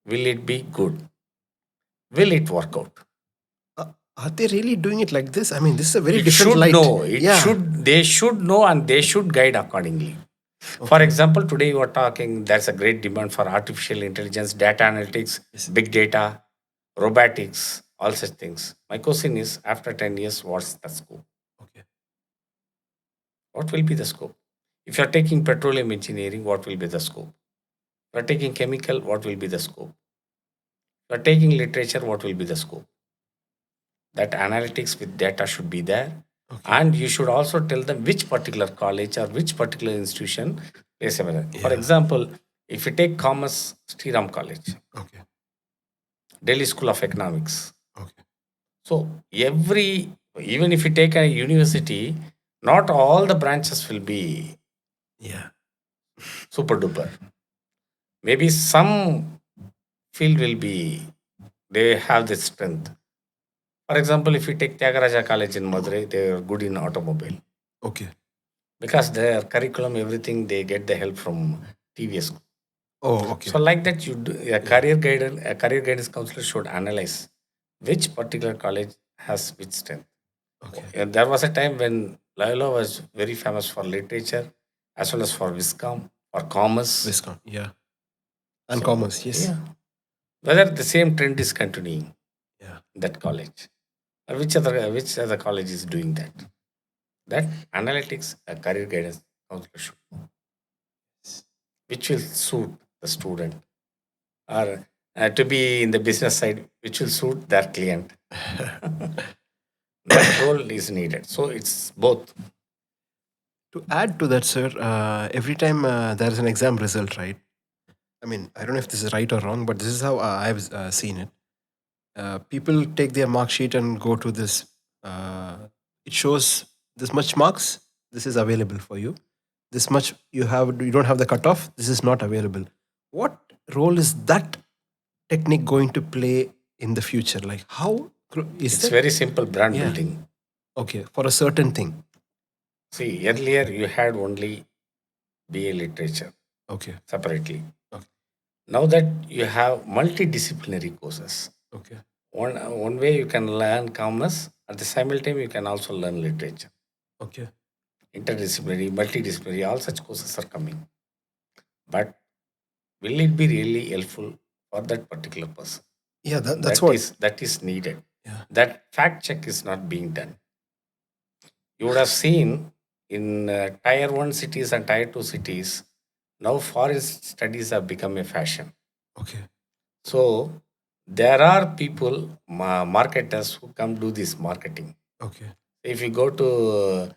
[SPEAKER 1] Will it be good? Will it work out?
[SPEAKER 2] Are they really doing it like this? I mean, this is a very
[SPEAKER 1] It
[SPEAKER 2] different
[SPEAKER 1] should
[SPEAKER 2] light.
[SPEAKER 1] know. It
[SPEAKER 2] Yeah.
[SPEAKER 1] should. They should know, and they should guide accordingly. For example, today you are talking. There's a great demand for artificial intelligence, data analytics, big data, robotics, all such things. My question is: after 10 years, what's the scope?
[SPEAKER 2] Okay.
[SPEAKER 1] What will be the scope? If you're taking petroleum engineering, what will be the scope? If you're taking chemical, what will be the scope? If you're taking literature, what will be the scope? That analytics with data should be there. And you should also tell them which particular college or which particular institution plays a role. For example, if you take Commerce, Sriram College,
[SPEAKER 2] Okay.
[SPEAKER 1] Delhi School of Economics.
[SPEAKER 2] Okay.
[SPEAKER 1] So even if you take a university, not all the branches will be
[SPEAKER 2] Yeah.
[SPEAKER 1] super duper. Maybe some field will be, they have the strength. For example, if you take Tyagaraja College in Madurai, they are good in automobile
[SPEAKER 2] Okay.
[SPEAKER 1] because their curriculum, everything, they get the help from TVS.
[SPEAKER 2] Oh, okay.
[SPEAKER 1] So like that, you do, a career guidance counselor should analyze which particular college has which strength.
[SPEAKER 2] Okay.
[SPEAKER 1] There was a time when Loyola was very famous for literature as well as for Viscom or commerce.
[SPEAKER 2] Viscount. Yeah. And
[SPEAKER 1] So,
[SPEAKER 2] commerce. Yes.
[SPEAKER 1] yeah. Whether the same trend is continuing
[SPEAKER 2] Yeah.
[SPEAKER 1] in that college, or which other college is doing that? That analytics, a career guidance counselor should know, which will suit the student, or to be in the business side, which will suit their client. That role is needed. So it's both.
[SPEAKER 2] To add to that, sir, every time there is an exam result, right? I mean, I don't know if this is right or wrong, but this is how I've seen it. People take their mark sheet and go to this. It shows this much marks. This is available for you. This much you have. You don't have the cutoff. This is not available. What role is that technique going to play in the future? Like how is
[SPEAKER 1] It's
[SPEAKER 2] that?
[SPEAKER 1] very simple brand
[SPEAKER 2] Yeah.
[SPEAKER 1] building.
[SPEAKER 2] Okay, for a certain thing.
[SPEAKER 1] See, earlier you had only BA literature
[SPEAKER 2] Okay.
[SPEAKER 1] separately.
[SPEAKER 2] Okay.
[SPEAKER 1] Now that you have multidisciplinary courses,
[SPEAKER 2] Okay.
[SPEAKER 1] one way you can learn commerce, at the same time you can also learn literature.
[SPEAKER 2] Okay.
[SPEAKER 1] Interdisciplinary, multidisciplinary, all such courses are coming. But will it be really helpful for that particular person?
[SPEAKER 2] Yeah, that's what.
[SPEAKER 1] That is needed.
[SPEAKER 2] Yeah.
[SPEAKER 1] That fact check is not being done. You would have seen in tier 1 cities and tier 2 cities, now foreign studies have become a fashion.
[SPEAKER 2] Okay.
[SPEAKER 1] So there are people, marketers who come do this marketing.
[SPEAKER 2] Okay.
[SPEAKER 1] If you go to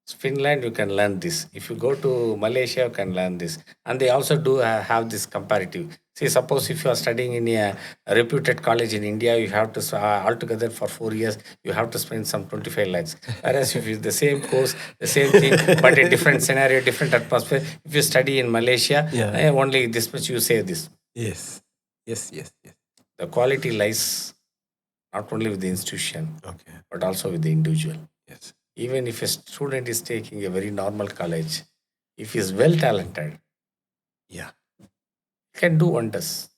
[SPEAKER 1] Finland, you can learn this. If you go to Malaysia, you can learn this. And they also do have this comparative. See, suppose if you are studying in a reputed college in India, you have to, altogether for 4 years, you have to spend some 25 lakhs. Whereas if you the same course, the same thing, but a different scenario, different atmosphere, if you study in Malaysia,
[SPEAKER 2] Yeah.
[SPEAKER 1] only this much you save this.
[SPEAKER 2] Yes. Yes. Yes. Yes.
[SPEAKER 1] The quality lies not only with the institution,
[SPEAKER 2] Okay.
[SPEAKER 1] but also with the individual.
[SPEAKER 2] Yes.
[SPEAKER 1] Even if a student is taking a very normal college, if he is well talented,
[SPEAKER 2] Yeah.
[SPEAKER 1] he can do wonders.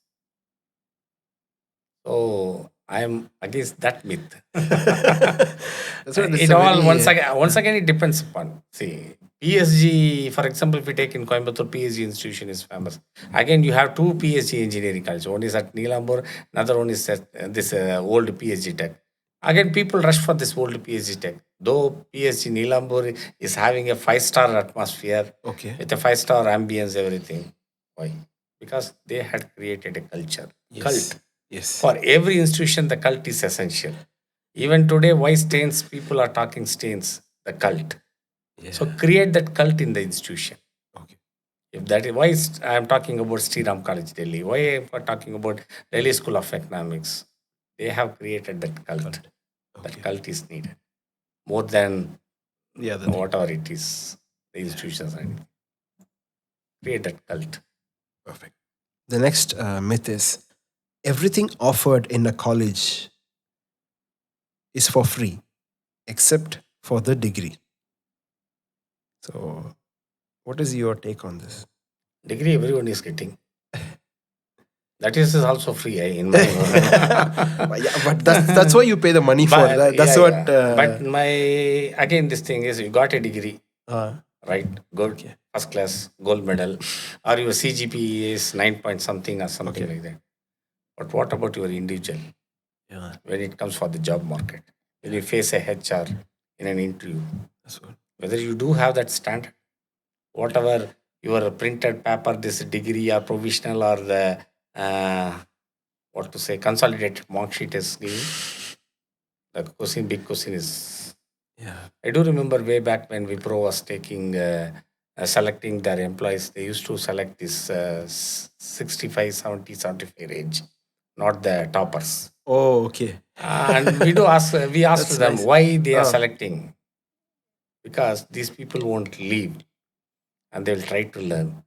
[SPEAKER 1] So I am against that myth.
[SPEAKER 2] That's what it's
[SPEAKER 1] It
[SPEAKER 2] a
[SPEAKER 1] all
[SPEAKER 2] very,
[SPEAKER 1] once again it depends upon. See, PSG, for example, if we take in Coimbatore, PSG institution is famous. Again, you have two PSG engineering colleges. One is at Nilambur, another one is at this old PSG Tech. Again, people rush for this old PSG Tech. Though PSG Nilambur is having a five-star atmosphere
[SPEAKER 2] Okay.
[SPEAKER 1] with a five-star ambience, everything. Why? Because they had created a culture,
[SPEAKER 2] Yes.
[SPEAKER 1] cult.
[SPEAKER 2] Yes.
[SPEAKER 1] For every institution, the cult is essential. Even today, why stains people are talking stains, the cult.
[SPEAKER 2] Yeah.
[SPEAKER 1] So create that cult in the institution.
[SPEAKER 2] Okay.
[SPEAKER 1] If that is why I am talking about Sri Ram College, Delhi. Why I am talking about Delhi School of Economics? They have created that cult.
[SPEAKER 2] Okay.
[SPEAKER 1] That cult is needed more than
[SPEAKER 2] The other thing.
[SPEAKER 1] whatever it is, the institutions and create that cult.
[SPEAKER 2] Perfect. The next myth is everything offered in a college is for free except for the degree. So, what is your take on this?
[SPEAKER 1] Degree everyone is getting. That is also free in my
[SPEAKER 2] Yeah, but that's why you pay the money for. That's
[SPEAKER 1] yeah,
[SPEAKER 2] what.
[SPEAKER 1] yeah. But my again, this thing is you got a degree,
[SPEAKER 2] Uh,
[SPEAKER 1] right? Good,
[SPEAKER 2] Okay.
[SPEAKER 1] first class, gold medal, or your CGPA is 9 point something or something
[SPEAKER 2] Okay.
[SPEAKER 1] like that. But what about your individual
[SPEAKER 2] Yeah.
[SPEAKER 1] when it comes for the job market? When you face a HR in an interview,
[SPEAKER 2] That's what.
[SPEAKER 1] whether you do have that standard, whatever your printed paper, this degree or provisional or the what to say consolidated mark sheet is giving, the question, big question is.
[SPEAKER 2] Yeah.
[SPEAKER 1] I do remember way back when Wipro was taking selecting their employees, they used to select this 65, 70, 75 range, not the toppers.
[SPEAKER 2] Oh, okay.
[SPEAKER 1] And we asked
[SPEAKER 2] That's
[SPEAKER 1] them
[SPEAKER 2] nice.
[SPEAKER 1] why they are
[SPEAKER 2] Ah.
[SPEAKER 1] selecting, because these people won't leave and they will try to learn.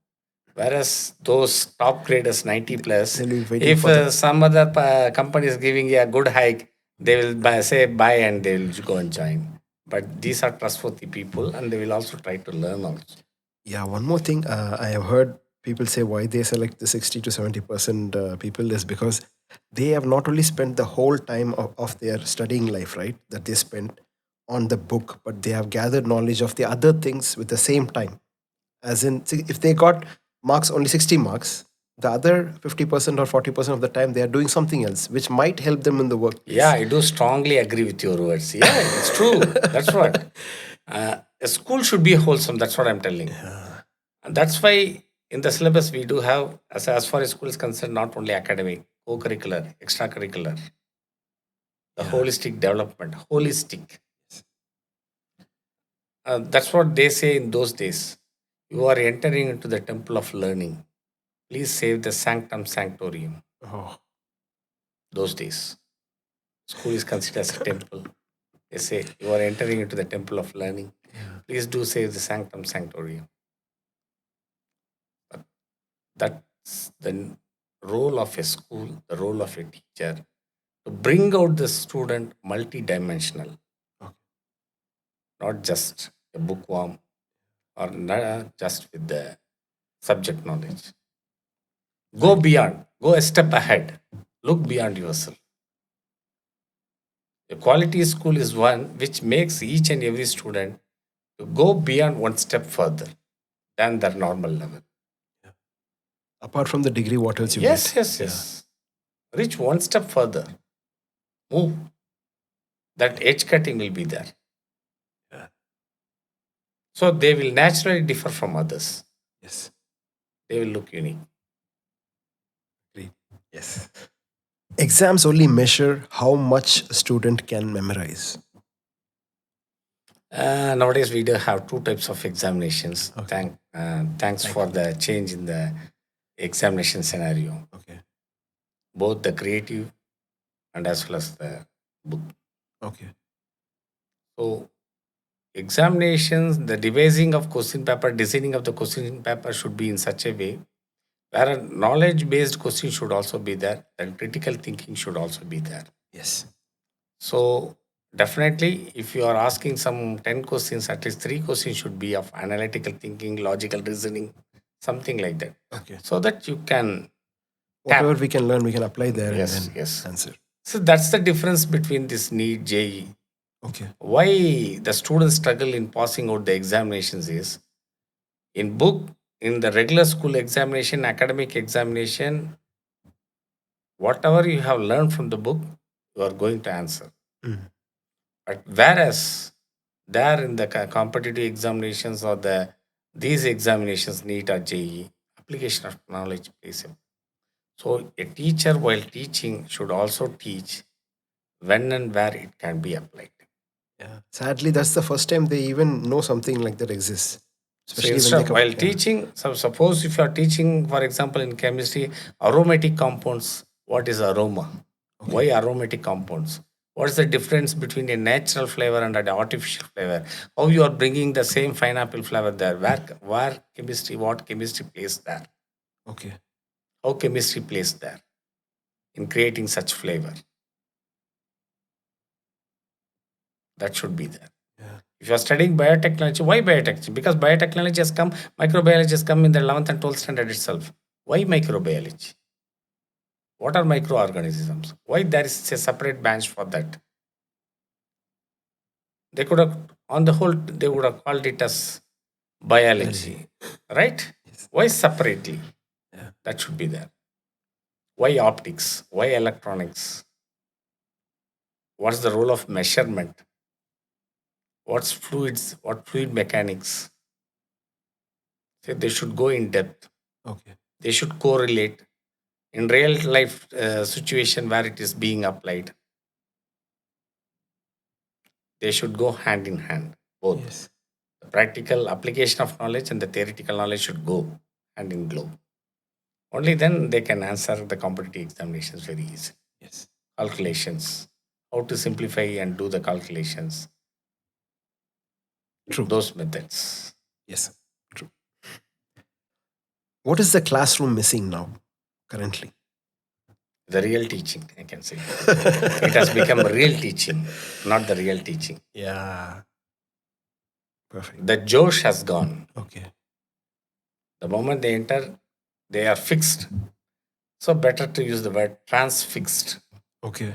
[SPEAKER 1] Whereas those top graders 90 plus,
[SPEAKER 2] They'll be waiting
[SPEAKER 1] if
[SPEAKER 2] for the.
[SPEAKER 1] some other company is giving a good hike, they will say buy and they will go and join. But these are trustworthy people and they will also try to learn also.
[SPEAKER 2] Yeah, one more thing I have heard people say why they select the 60 to 70% people is because they have not only spent the whole time of their studying life, right, that they spent on the book, but they have gathered knowledge of the other things with the same time. As in, see, if they got marks only 60 marks, the other 50% or 40% of the time they are doing something else, which might help them in the workplace.
[SPEAKER 1] Yeah, I do strongly agree with your words. Yeah, it's true. That's what. A school should be wholesome. That's what I'm telling. And that's why in the syllabus we do have, as far as school is concerned, not only academic, co-curricular, extracurricular, the holistic development, holistic. That's what they say in those days. You are entering into the temple of learning. Please save the sanctum sanctorium.
[SPEAKER 2] Oh,
[SPEAKER 1] Those days, school is considered as a temple. They say you are entering into the temple of learning. Please do save the sanctum sanctorium. That's the role of a school, the role of a teacher, to bring out the student multidimensional,
[SPEAKER 2] okay.
[SPEAKER 1] not just a bookworm or not just with the subject knowledge. Go beyond, go a step ahead, look beyond yourself. A quality school is one which makes each and every student to go beyond one step further than their normal level.
[SPEAKER 2] Apart from the degree, what else you
[SPEAKER 1] Yes,
[SPEAKER 2] get?
[SPEAKER 1] yes, yes. Reach one step further. Move. That edge cutting will be there.
[SPEAKER 2] Yeah.
[SPEAKER 1] So they will naturally differ from others.
[SPEAKER 2] Yes.
[SPEAKER 1] They will look unique.
[SPEAKER 2] Great. Yes. Exams only measure how much a student can memorize.
[SPEAKER 1] Nowadays, we do have two types of examinations.
[SPEAKER 2] Okay.
[SPEAKER 1] Thanks
[SPEAKER 2] Thank
[SPEAKER 1] for
[SPEAKER 2] you.
[SPEAKER 1] the change in the examination scenario,
[SPEAKER 2] Okay.
[SPEAKER 1] both the creative and as well as the book.
[SPEAKER 2] Okay.
[SPEAKER 1] So, examinations, the devising of question paper, designing of the question paper should be in such a way where a knowledge-based question should also be there, and critical thinking should also be there.
[SPEAKER 2] Yes.
[SPEAKER 1] So, definitely, if you are asking some 10 questions, at least 3 questions should be of analytical thinking, logical reasoning, something like that.
[SPEAKER 2] Okay.
[SPEAKER 1] So that you can
[SPEAKER 2] Whatever
[SPEAKER 1] tap.
[SPEAKER 2] we can learn, we can apply there and
[SPEAKER 1] Yes,
[SPEAKER 2] then
[SPEAKER 1] yes.
[SPEAKER 2] answer.
[SPEAKER 1] So that's the difference between this NEET JE.
[SPEAKER 2] Okay.
[SPEAKER 1] Why the students struggle in passing out the examinations is in book, in the regular school examination, academic examination, whatever you have learned from the book, you are going to answer.
[SPEAKER 2] Mm.
[SPEAKER 1] But whereas there in the competitive examinations or these examinations, NEET or JE, application of knowledge plays a. So a teacher while teaching should also teach when and where it can be applied.
[SPEAKER 2] Yeah. Sadly, that's the first time they even know something like that exists.
[SPEAKER 1] So
[SPEAKER 2] Especially when
[SPEAKER 1] instead
[SPEAKER 2] they
[SPEAKER 1] of
[SPEAKER 2] come.
[SPEAKER 1] while
[SPEAKER 2] Yeah.
[SPEAKER 1] teaching, so suppose if you are teaching, for example, in chemistry, aromatic compounds, what is aroma?
[SPEAKER 2] Okay.
[SPEAKER 1] Why aromatic compounds? What's the difference between a natural flavor and an artificial flavor? How you are bringing the same pineapple flavor there? Where chemistry, what chemistry plays there?
[SPEAKER 2] Okay.
[SPEAKER 1] How chemistry plays there in creating such flavor? That should be there.
[SPEAKER 2] Yeah.
[SPEAKER 1] If you are studying biotechnology, why biotechnology? Because biotechnology has come, microbiology has come in the 11th and 12th standard itself. Why microbiology? What are microorganisms? Why there is a separate branch for that? They could have, on the whole, they would have called it as
[SPEAKER 2] Biology.
[SPEAKER 1] biology, right?
[SPEAKER 2] Yes.
[SPEAKER 1] Why separately?
[SPEAKER 2] Yeah.
[SPEAKER 1] That should be there. Why optics? Why electronics? What's the role of measurement? What's fluids? What fluid mechanics? So they should go in depth.
[SPEAKER 2] Okay.
[SPEAKER 1] They should correlate in real life situation where it is being applied. They should go hand in hand, both.
[SPEAKER 2] Yes.
[SPEAKER 1] The practical application of knowledge and the theoretical knowledge should go hand in glove. Only then they can answer the competitive examinations very easy.
[SPEAKER 2] Yes.
[SPEAKER 1] Calculations, how to simplify and do the calculations,
[SPEAKER 2] True.
[SPEAKER 1] those methods.
[SPEAKER 2] Yes. True. What is the classroom missing now, currently?
[SPEAKER 1] The real teaching, I can say. It has become real teaching, not the real teaching.
[SPEAKER 2] Yeah. Perfect.
[SPEAKER 1] The Josh has gone.
[SPEAKER 2] Okay.
[SPEAKER 1] The moment they enter, they are fixed. So better to use the word transfixed.
[SPEAKER 2] Okay.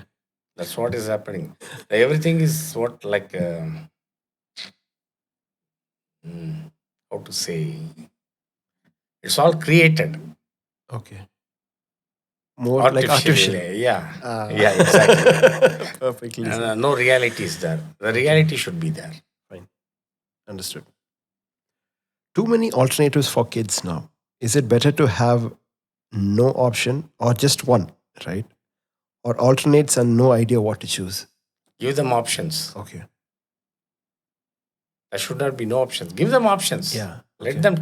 [SPEAKER 1] That's what is happening. Everything is what like how to say. It's all created
[SPEAKER 2] Okay. More like artificial.
[SPEAKER 1] artificially. Yeah,
[SPEAKER 2] Ah.
[SPEAKER 1] yeah, exactly.
[SPEAKER 2] Perfectly
[SPEAKER 1] And,
[SPEAKER 2] said.
[SPEAKER 1] no reality is there. The reality should be there.
[SPEAKER 2] Fine. Understood. Too many alternatives for kids now. Is it better to have no option or just one, right? Or alternates and no idea what to choose?
[SPEAKER 1] Give them options.
[SPEAKER 2] Okay.
[SPEAKER 1] There should not be no options. Give them options.
[SPEAKER 2] Yeah.
[SPEAKER 1] Let
[SPEAKER 2] Okay.
[SPEAKER 1] them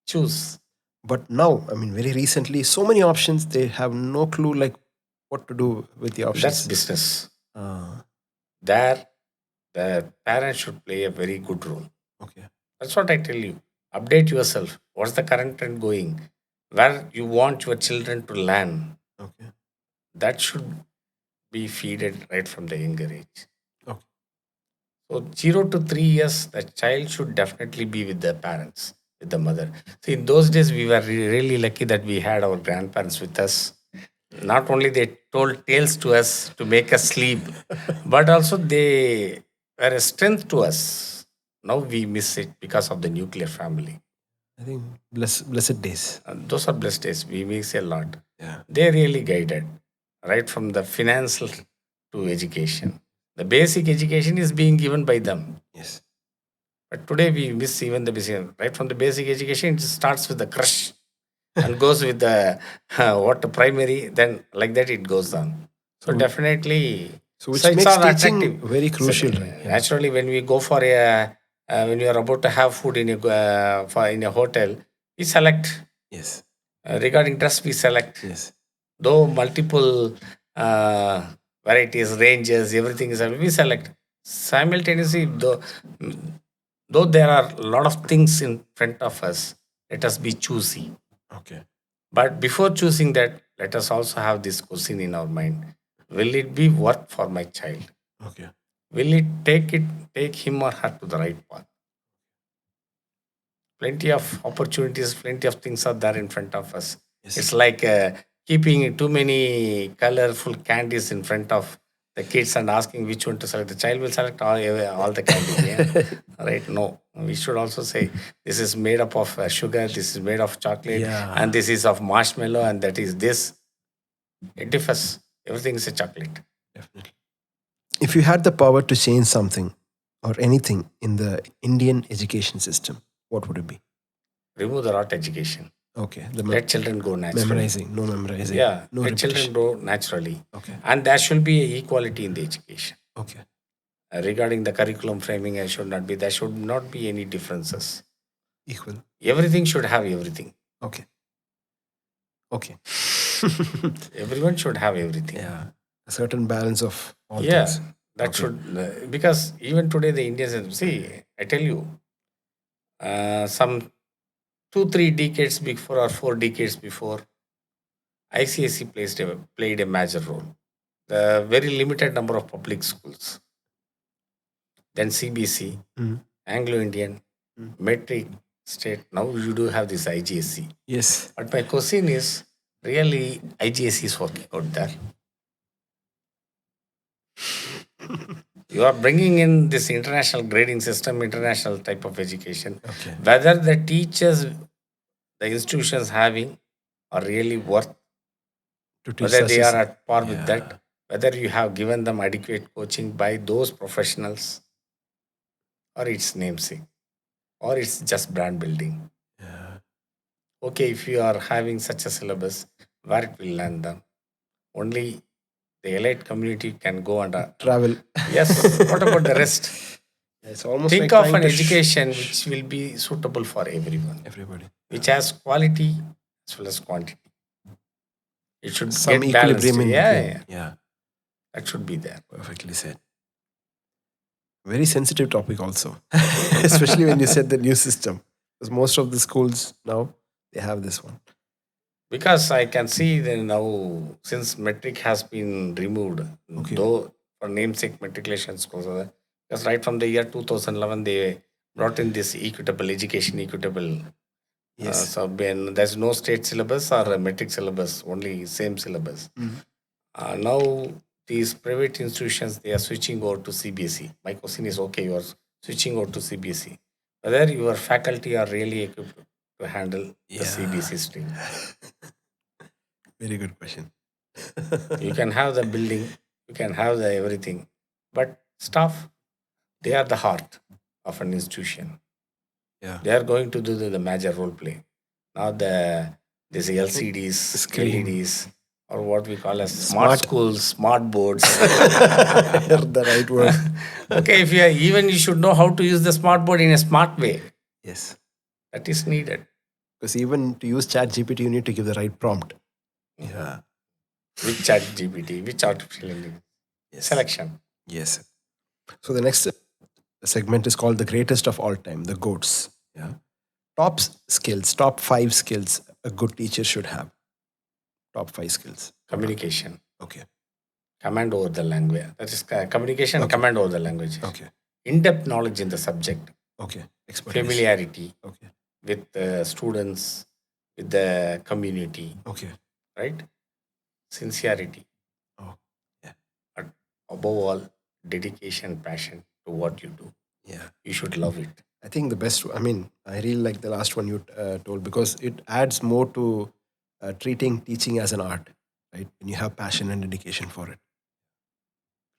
[SPEAKER 1] choose.
[SPEAKER 2] But now, I mean, very recently, so many options, they have no clue like what to do with the options.
[SPEAKER 1] That's business.
[SPEAKER 2] Ah,
[SPEAKER 1] There, the parents should play a very good role.
[SPEAKER 2] okay.
[SPEAKER 1] That's what I tell you. Update yourself. What's the current trend going? Where you want your children to learn.
[SPEAKER 2] Okay.
[SPEAKER 1] That should be feeded right from the younger age.
[SPEAKER 2] Okay.
[SPEAKER 1] So 0 to 3 years, the child should definitely be with the parents, with the mother. See, in those days, we were really lucky that we had our grandparents with us. Not only they told tales to us to make us sleep, but also they were a strength to us. Now we miss it because of the nuclear family.
[SPEAKER 2] I think blessed days.
[SPEAKER 1] And those are blessed days. We miss a lot.
[SPEAKER 2] Yeah.
[SPEAKER 1] They really guided, right from the financial to education. The basic education is being given by them.
[SPEAKER 2] Yes.
[SPEAKER 1] But today we miss even the basic, right from the basic education, it starts with the crush and goes with the what primary, then like that it goes on. So definitely,
[SPEAKER 2] So which
[SPEAKER 1] so it's
[SPEAKER 2] makes
[SPEAKER 1] all
[SPEAKER 2] teaching
[SPEAKER 1] attractive.
[SPEAKER 2] very
[SPEAKER 1] So,
[SPEAKER 2] crucial, right? Yeah.
[SPEAKER 1] naturally, when we go for a when you are about to have food in a hotel, we select.
[SPEAKER 2] Yes.
[SPEAKER 1] Regarding dress, we select.
[SPEAKER 2] Yes.
[SPEAKER 1] Though multiple varieties, ranges, everything is we select simultaneously. Though there are a lot of things in front of us, let us be choosy.
[SPEAKER 2] Okay.
[SPEAKER 1] But before choosing that, let us also have this question in our mind: will it be worth for my child?
[SPEAKER 2] Okay.
[SPEAKER 1] Will it take him or her to the right path? Plenty of opportunities, plenty of things are there in front of us.
[SPEAKER 2] Yes.
[SPEAKER 1] It's like keeping too many colorful candies in front of the kids and asking which one to select. The child will select all the candy. Yeah. Right? No. We should also say this is made up of sugar, this is made of chocolate,
[SPEAKER 2] Yeah.
[SPEAKER 1] and this is of marshmallow, and that is this. It differs. Everything is a chocolate.
[SPEAKER 2] Definitely. If you had the power to change something or anything in the Indian education system, what would it be?
[SPEAKER 1] Remove the rot education.
[SPEAKER 2] Okay. The
[SPEAKER 1] Let children go naturally.
[SPEAKER 2] memorizing, no memorizing.
[SPEAKER 1] Yeah,
[SPEAKER 2] No
[SPEAKER 1] let
[SPEAKER 2] repetition.
[SPEAKER 1] children grow naturally.
[SPEAKER 2] Okay.
[SPEAKER 1] And there should be equality in the education.
[SPEAKER 2] Okay.
[SPEAKER 1] Regarding the curriculum framing, there should not be any differences.
[SPEAKER 2] Equal.
[SPEAKER 1] Everything should have everything.
[SPEAKER 2] Okay. Okay.
[SPEAKER 1] Everyone should have everything.
[SPEAKER 2] Yeah. A certain balance of all
[SPEAKER 1] Yeah,
[SPEAKER 2] things.
[SPEAKER 1] that
[SPEAKER 2] Okay.
[SPEAKER 1] should, because even today the Indians, see, I tell you, some 2, 3 decades before or 4 decades before, ICSE played a major role. The very limited number of public schools, then CBC,
[SPEAKER 2] Mm.
[SPEAKER 1] Anglo-Indian, metric, state. Now you do have this IGSC.
[SPEAKER 2] Yes.
[SPEAKER 1] But my question is, really IGSC is working out there? You are bringing in this international grading system, international type of education.
[SPEAKER 2] Okay.
[SPEAKER 1] Whether the teachers, the institutions having are really worth,
[SPEAKER 2] To teach
[SPEAKER 1] whether they
[SPEAKER 2] such
[SPEAKER 1] are
[SPEAKER 2] a-
[SPEAKER 1] at par with
[SPEAKER 2] Yeah.
[SPEAKER 1] that, whether you have given them adequate coaching by those professionals, or it's namesake, or it's just brand building.
[SPEAKER 2] Yeah.
[SPEAKER 1] Okay, if you are having such a syllabus, where it will land them? Only the elite community can go under.
[SPEAKER 2] Travel.
[SPEAKER 1] Yes. What about the rest?
[SPEAKER 2] It's almost
[SPEAKER 1] Think
[SPEAKER 2] like
[SPEAKER 1] of
[SPEAKER 2] trying
[SPEAKER 1] an
[SPEAKER 2] to
[SPEAKER 1] education which will be suitable for everyone,
[SPEAKER 2] everybody.
[SPEAKER 1] which has quality as well as quantity. It should
[SPEAKER 2] Some
[SPEAKER 1] get balanced.
[SPEAKER 2] equilibrium in
[SPEAKER 1] Yeah,
[SPEAKER 2] between.
[SPEAKER 1] yeah,
[SPEAKER 2] Yeah.
[SPEAKER 1] that should be there.
[SPEAKER 2] Perfectly said. Very sensitive topic also. Especially when you said the new system. Because most of the schools now they have this one.
[SPEAKER 1] Because I can see that now, since metric has been removed,
[SPEAKER 2] Okay.
[SPEAKER 1] though for namesake matriculation schools, because right from the year 2011, they brought in this equitable education, equitable.
[SPEAKER 2] Yes.
[SPEAKER 1] So when there's no state syllabus or a metric syllabus, only same syllabus. Now these private institutions, they are switching over to CBSE. My question is, okay, you are switching over to CBSE. Whether your faculty are really equipped to handle the
[SPEAKER 2] Yeah.
[SPEAKER 1] CBSE stream.
[SPEAKER 2] Very good question.
[SPEAKER 1] You can have the building, you can have the everything, but staff, they are the heart of an institution.
[SPEAKER 2] Yeah.
[SPEAKER 1] They are going to do the major role play. Now these LCDs,
[SPEAKER 2] Screen.
[SPEAKER 1] LEDs, or what we call as smart schools, smart boards.
[SPEAKER 2] The right word.
[SPEAKER 1] Okay, if you should know how to use the smart board in a smart way.
[SPEAKER 2] Yes.
[SPEAKER 1] That is needed.
[SPEAKER 2] Because even to use Chat GPT, you need to give the right prompt. Yeah.
[SPEAKER 1] Which chat GPT, which artificial intelligence
[SPEAKER 2] Yes.
[SPEAKER 1] selection.
[SPEAKER 2] Yes. So the next segment is called the greatest of all time, the GOATs. Yeah. Top 5 skills a good teacher should have. Top 5 skills.
[SPEAKER 1] Communication,
[SPEAKER 2] Okay.
[SPEAKER 1] command over the language. That is communication,
[SPEAKER 2] Okay.
[SPEAKER 1] command over the language.
[SPEAKER 2] Okay.
[SPEAKER 1] In-depth knowledge in the subject,
[SPEAKER 2] Okay. Expertise.
[SPEAKER 1] familiarity
[SPEAKER 2] Okay.
[SPEAKER 1] with the students, with the community,
[SPEAKER 2] Okay.
[SPEAKER 1] right? Sincerity,
[SPEAKER 2] Oh. Yeah.
[SPEAKER 1] but above all, dedication, passion to what you do.
[SPEAKER 2] Yeah.
[SPEAKER 1] You should love it.
[SPEAKER 2] I think the best, I mean, I really like the last one you told because it adds more to treating teaching as an art, right? When you have passion and dedication for it.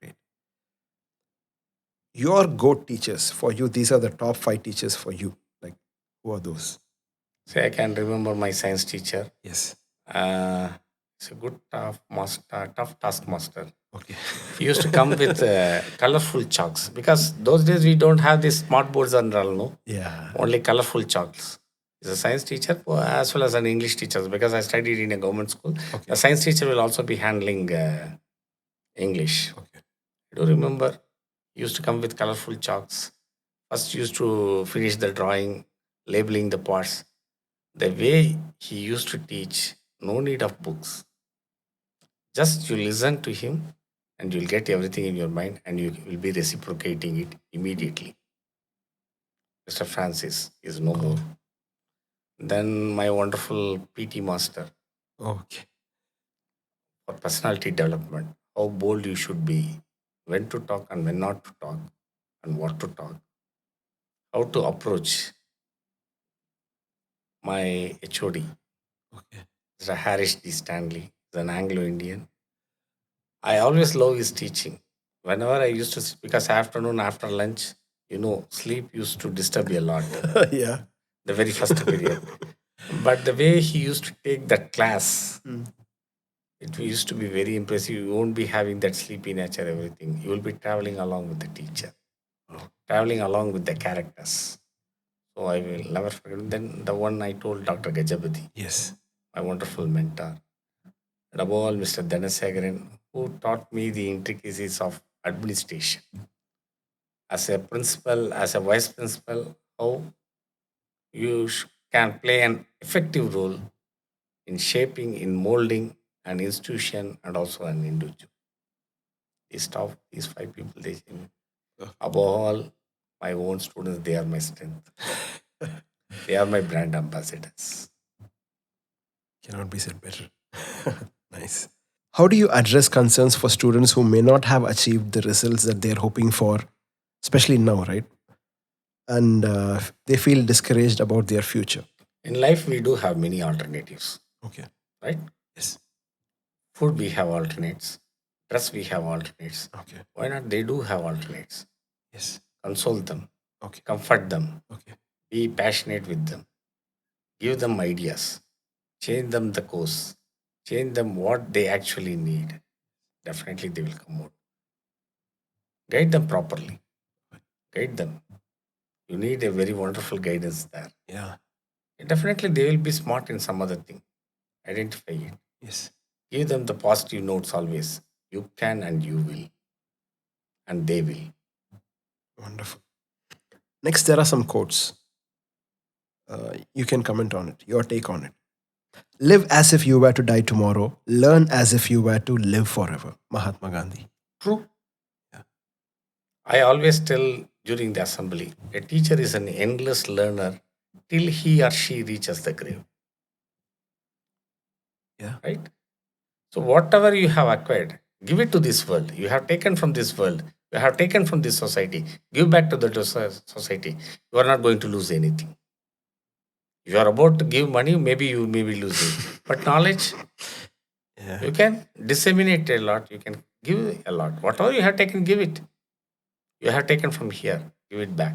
[SPEAKER 2] Great. Your GOAT teachers for you, these are the top 5 teachers for you. Like, who are those?
[SPEAKER 1] Say, I can remember my science teacher.
[SPEAKER 2] Yes.
[SPEAKER 1] Uh, He's a good tough taskmaster.
[SPEAKER 2] Okay.
[SPEAKER 1] He used to come with colorful chalks because those days we don't have these smart boards and all, no,
[SPEAKER 2] Yeah.
[SPEAKER 1] only colorful chalks. He's a science teacher as well as an English teacher because I studied in a government school.
[SPEAKER 2] Okay.
[SPEAKER 1] The science teacher will also be handling English.
[SPEAKER 2] Okay.
[SPEAKER 1] I do remember he used to come with colorful chalks. First, used to finish the drawing, labeling the parts. The way he used to teach, no need of books. Just you listen to him and you'll get everything in your mind and you will be reciprocating it immediately. Mr. Francis is no more. Then my wonderful PT master
[SPEAKER 2] Okay.
[SPEAKER 1] for personality development, how bold you should be, when to talk and when not to talk, and what to talk, how to approach my HOD,
[SPEAKER 2] Okay.
[SPEAKER 1] Mr. Harish D. Stanley, is an Anglo Indian. I always love his teaching. Whenever I used to, because afternoon after lunch, sleep used to disturb me a lot,
[SPEAKER 2] Yeah.
[SPEAKER 1] the very first period. But the way he used to take that class, it used to be very impressive. You won't be having that sleepy nature, everything. You will be traveling along with the teacher, traveling along with the characters. So I will never forget. Then the one I told Dr. Gajapati,
[SPEAKER 2] Yes.
[SPEAKER 1] my wonderful mentor, and above all, Mr. Dhanasekaran, who taught me the intricacies of administration. As a principal, as a vice principal, how you can play an effective role in shaping, in molding an institution and also an individual. These five people, above all, my own students, they are my strength. They are my brand ambassadors.
[SPEAKER 2] Cannot be said better. Nice. How do you address concerns for students who may not have achieved the results that they're hoping for, especially now, right? And they feel discouraged about their future.
[SPEAKER 1] In life, we do have many alternatives,
[SPEAKER 2] Okay.
[SPEAKER 1] right?
[SPEAKER 2] Yes.
[SPEAKER 1] Food, we have alternates. Dress, we have alternates.
[SPEAKER 2] Okay.
[SPEAKER 1] Why not? They do have alternates.
[SPEAKER 2] Yes.
[SPEAKER 1] Console them,
[SPEAKER 2] Okay.
[SPEAKER 1] comfort them,
[SPEAKER 2] Okay.
[SPEAKER 1] be passionate with them, give them ideas, change them the course, change them what they actually need. Definitely, they will come out. Guide them properly. Guide them. You need a very wonderful guidance there.
[SPEAKER 2] Yeah.
[SPEAKER 1] Definitely, they will be smart in some other thing. Identify it.
[SPEAKER 2] Yes.
[SPEAKER 1] Give them the positive notes always. You can and you will. And they will.
[SPEAKER 2] Wonderful. Next, there are some quotes. You can comment on it, your take on it. Live as if you were to die tomorrow. Learn as if you were to live forever. Mahatma Gandhi.
[SPEAKER 1] True.
[SPEAKER 2] Yeah.
[SPEAKER 1] I always tell during the assembly, a teacher is an endless learner till he or she reaches the grave.
[SPEAKER 2] Yeah.
[SPEAKER 1] Right? So whatever you have acquired, give it to this world. You have taken from this world. You have taken from this society. Give back to the society. You are not going to lose anything. You are about to give money, maybe you may be losing. But knowledge,
[SPEAKER 2] Yeah.
[SPEAKER 1] you can disseminate a lot. You can give a lot. Whatever you have taken, give it. You have taken from here, give it back.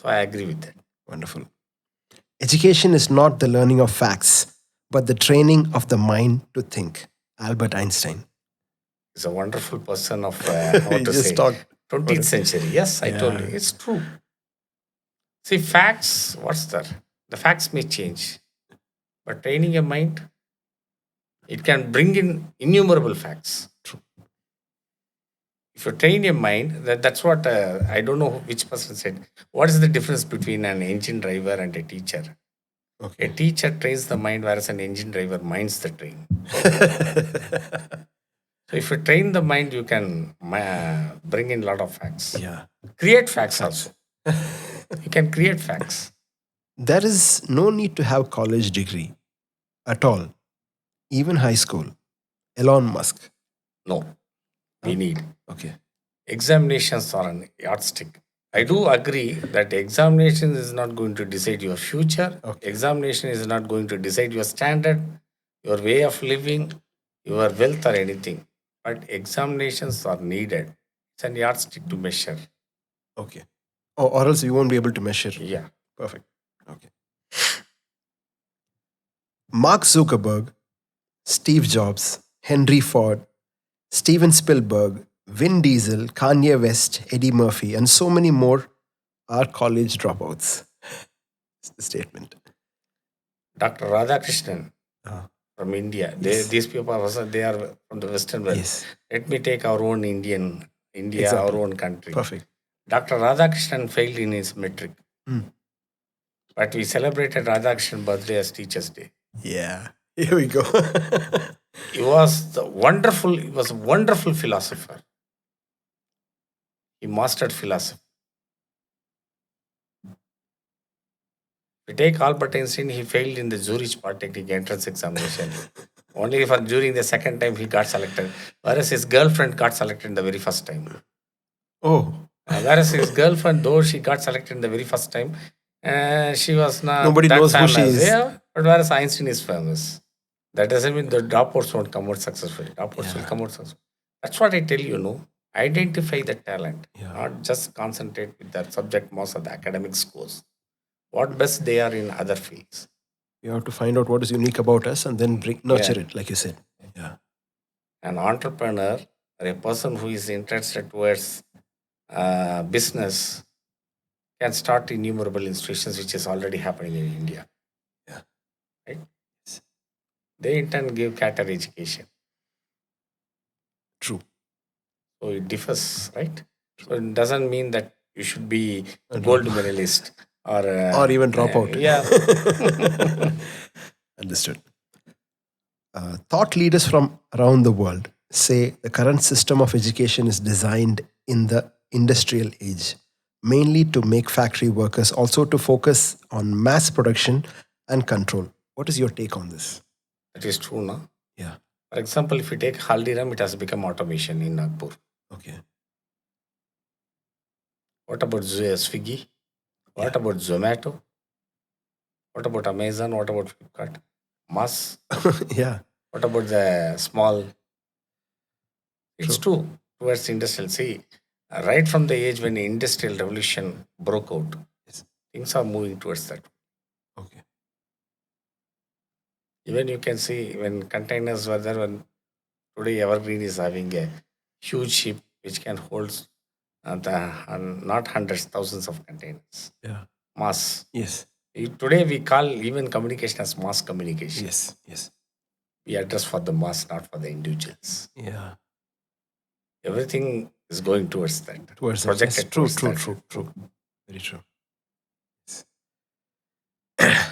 [SPEAKER 1] So I agree with that.
[SPEAKER 2] Wonderful. Education is not the learning of facts, but the training of the mind to think. Albert Einstein.
[SPEAKER 1] He's a wonderful person of, how
[SPEAKER 2] You
[SPEAKER 1] to
[SPEAKER 2] just
[SPEAKER 1] say,
[SPEAKER 2] talked
[SPEAKER 1] 20th century. Yes, I told you.
[SPEAKER 2] Yeah.
[SPEAKER 1] It's true. See, facts, what's that? The facts may change. But training a mind, it can bring in innumerable facts.
[SPEAKER 2] True.
[SPEAKER 1] If you train your mind, that's what I don't know which person said. What is the difference between an engine driver and a teacher? A
[SPEAKER 2] Okay.
[SPEAKER 1] teacher trains the mind, whereas an engine driver minds the train. So if you train the mind, you can bring in a lot of facts.
[SPEAKER 2] Yeah.
[SPEAKER 1] Create facts also. You can create facts.
[SPEAKER 2] There is no need to have college degree at all, even high school. Elon Musk.
[SPEAKER 1] No, we need.
[SPEAKER 2] Okay.
[SPEAKER 1] Examinations are an yardstick. I do agree that examination is not going to decide your future.
[SPEAKER 2] Okay.
[SPEAKER 1] Examination is not going to decide your standard, your way of living, your wealth or anything. But examinations are needed. It's an yardstick to measure.
[SPEAKER 2] Okay. Or else you won't be able to measure.
[SPEAKER 1] Yeah.
[SPEAKER 2] Perfect. Okay. Mark Zuckerberg Steve Jobs, Henry Ford, Steven Spielberg, Vin Diesel, Kanye West, Eddie Murphy, and so many more are college dropouts. It's the statement.
[SPEAKER 1] Dr. Radhakrishnan
[SPEAKER 2] Uh,
[SPEAKER 1] from India.
[SPEAKER 2] yes.
[SPEAKER 1] These people they are from the Western world.
[SPEAKER 2] Yes.
[SPEAKER 1] Let me take our own India, our
[SPEAKER 2] Example.
[SPEAKER 1] own country.
[SPEAKER 2] Perfect.
[SPEAKER 1] Dr. Radhakrishnan failed in his metric,
[SPEAKER 2] Mm.
[SPEAKER 1] but we celebrated Radhakrishnan birthday as Teachers' Day.
[SPEAKER 2] Yeah. Here we go.
[SPEAKER 1] He was a wonderful philosopher. He mastered philosophy. We take Albert Einstein, he failed in the Zurich Polytechnic entrance examination. Only for during the second time he got selected, whereas his girlfriend got selected the very first time.
[SPEAKER 2] Oh,
[SPEAKER 1] Whereas his girlfriend, though she got selected in the very first time, she was not
[SPEAKER 2] nobody
[SPEAKER 1] that
[SPEAKER 2] knows who
[SPEAKER 1] famous.
[SPEAKER 2] she is.
[SPEAKER 1] Yeah, but whereas Einstein is famous. That doesn't mean the dropouts won't come out successful. Dropouts will come out successful. That's what I tell you, no. Identify the talent,
[SPEAKER 2] Yeah.
[SPEAKER 1] not just concentrate with the subject most of the academic scores. What best they are in other fields.
[SPEAKER 2] We have to find out what is unique about us and then nurture
[SPEAKER 1] Yeah.
[SPEAKER 2] it, like you said. Yeah.
[SPEAKER 1] An entrepreneur or a person who is interested towards business can start innumerable institutions, which is already happening in India.
[SPEAKER 2] Yeah.
[SPEAKER 1] Right? They in turn give cater education.
[SPEAKER 2] True.
[SPEAKER 1] So it differs, right? So it doesn't mean that you should be
[SPEAKER 2] A
[SPEAKER 1] gold
[SPEAKER 2] drop-
[SPEAKER 1] medalist or
[SPEAKER 2] Or even drop out.
[SPEAKER 1] Yeah.
[SPEAKER 2] Understood. Thought leaders from around the world say the current system of education is designed in the industrial age, mainly to make factory workers, also to focus on mass production and control. What is your take on this?
[SPEAKER 1] That is true, no?
[SPEAKER 2] Yeah.
[SPEAKER 1] For example, if you take Haldiram, it has become automation in Nagpur.
[SPEAKER 2] Okay.
[SPEAKER 1] What about Swiggy? What
[SPEAKER 2] Yeah.
[SPEAKER 1] about Zomato? What about Amazon? What about Flipkart? Mass?
[SPEAKER 2] Yeah.
[SPEAKER 1] What about the small? It's true towards industrial. See, right from the age when the industrial revolution broke out,
[SPEAKER 2] Yes.
[SPEAKER 1] things are moving towards that.
[SPEAKER 2] Okay.
[SPEAKER 1] Even you can see when containers were there, when today Evergreen is having a huge ship which can hold not hundreds, thousands of containers.
[SPEAKER 2] Yeah.
[SPEAKER 1] Mass.
[SPEAKER 2] Yes.
[SPEAKER 1] Today we call even communication as mass communication.
[SPEAKER 2] Yes. Yes.
[SPEAKER 1] We address for the mass, not for the individuals.
[SPEAKER 2] Yeah.
[SPEAKER 1] Everything is going towards that.
[SPEAKER 2] Towards that.
[SPEAKER 1] Projected
[SPEAKER 2] Yes. True.
[SPEAKER 1] towards
[SPEAKER 2] True.
[SPEAKER 1] that.
[SPEAKER 2] True. True. Very true.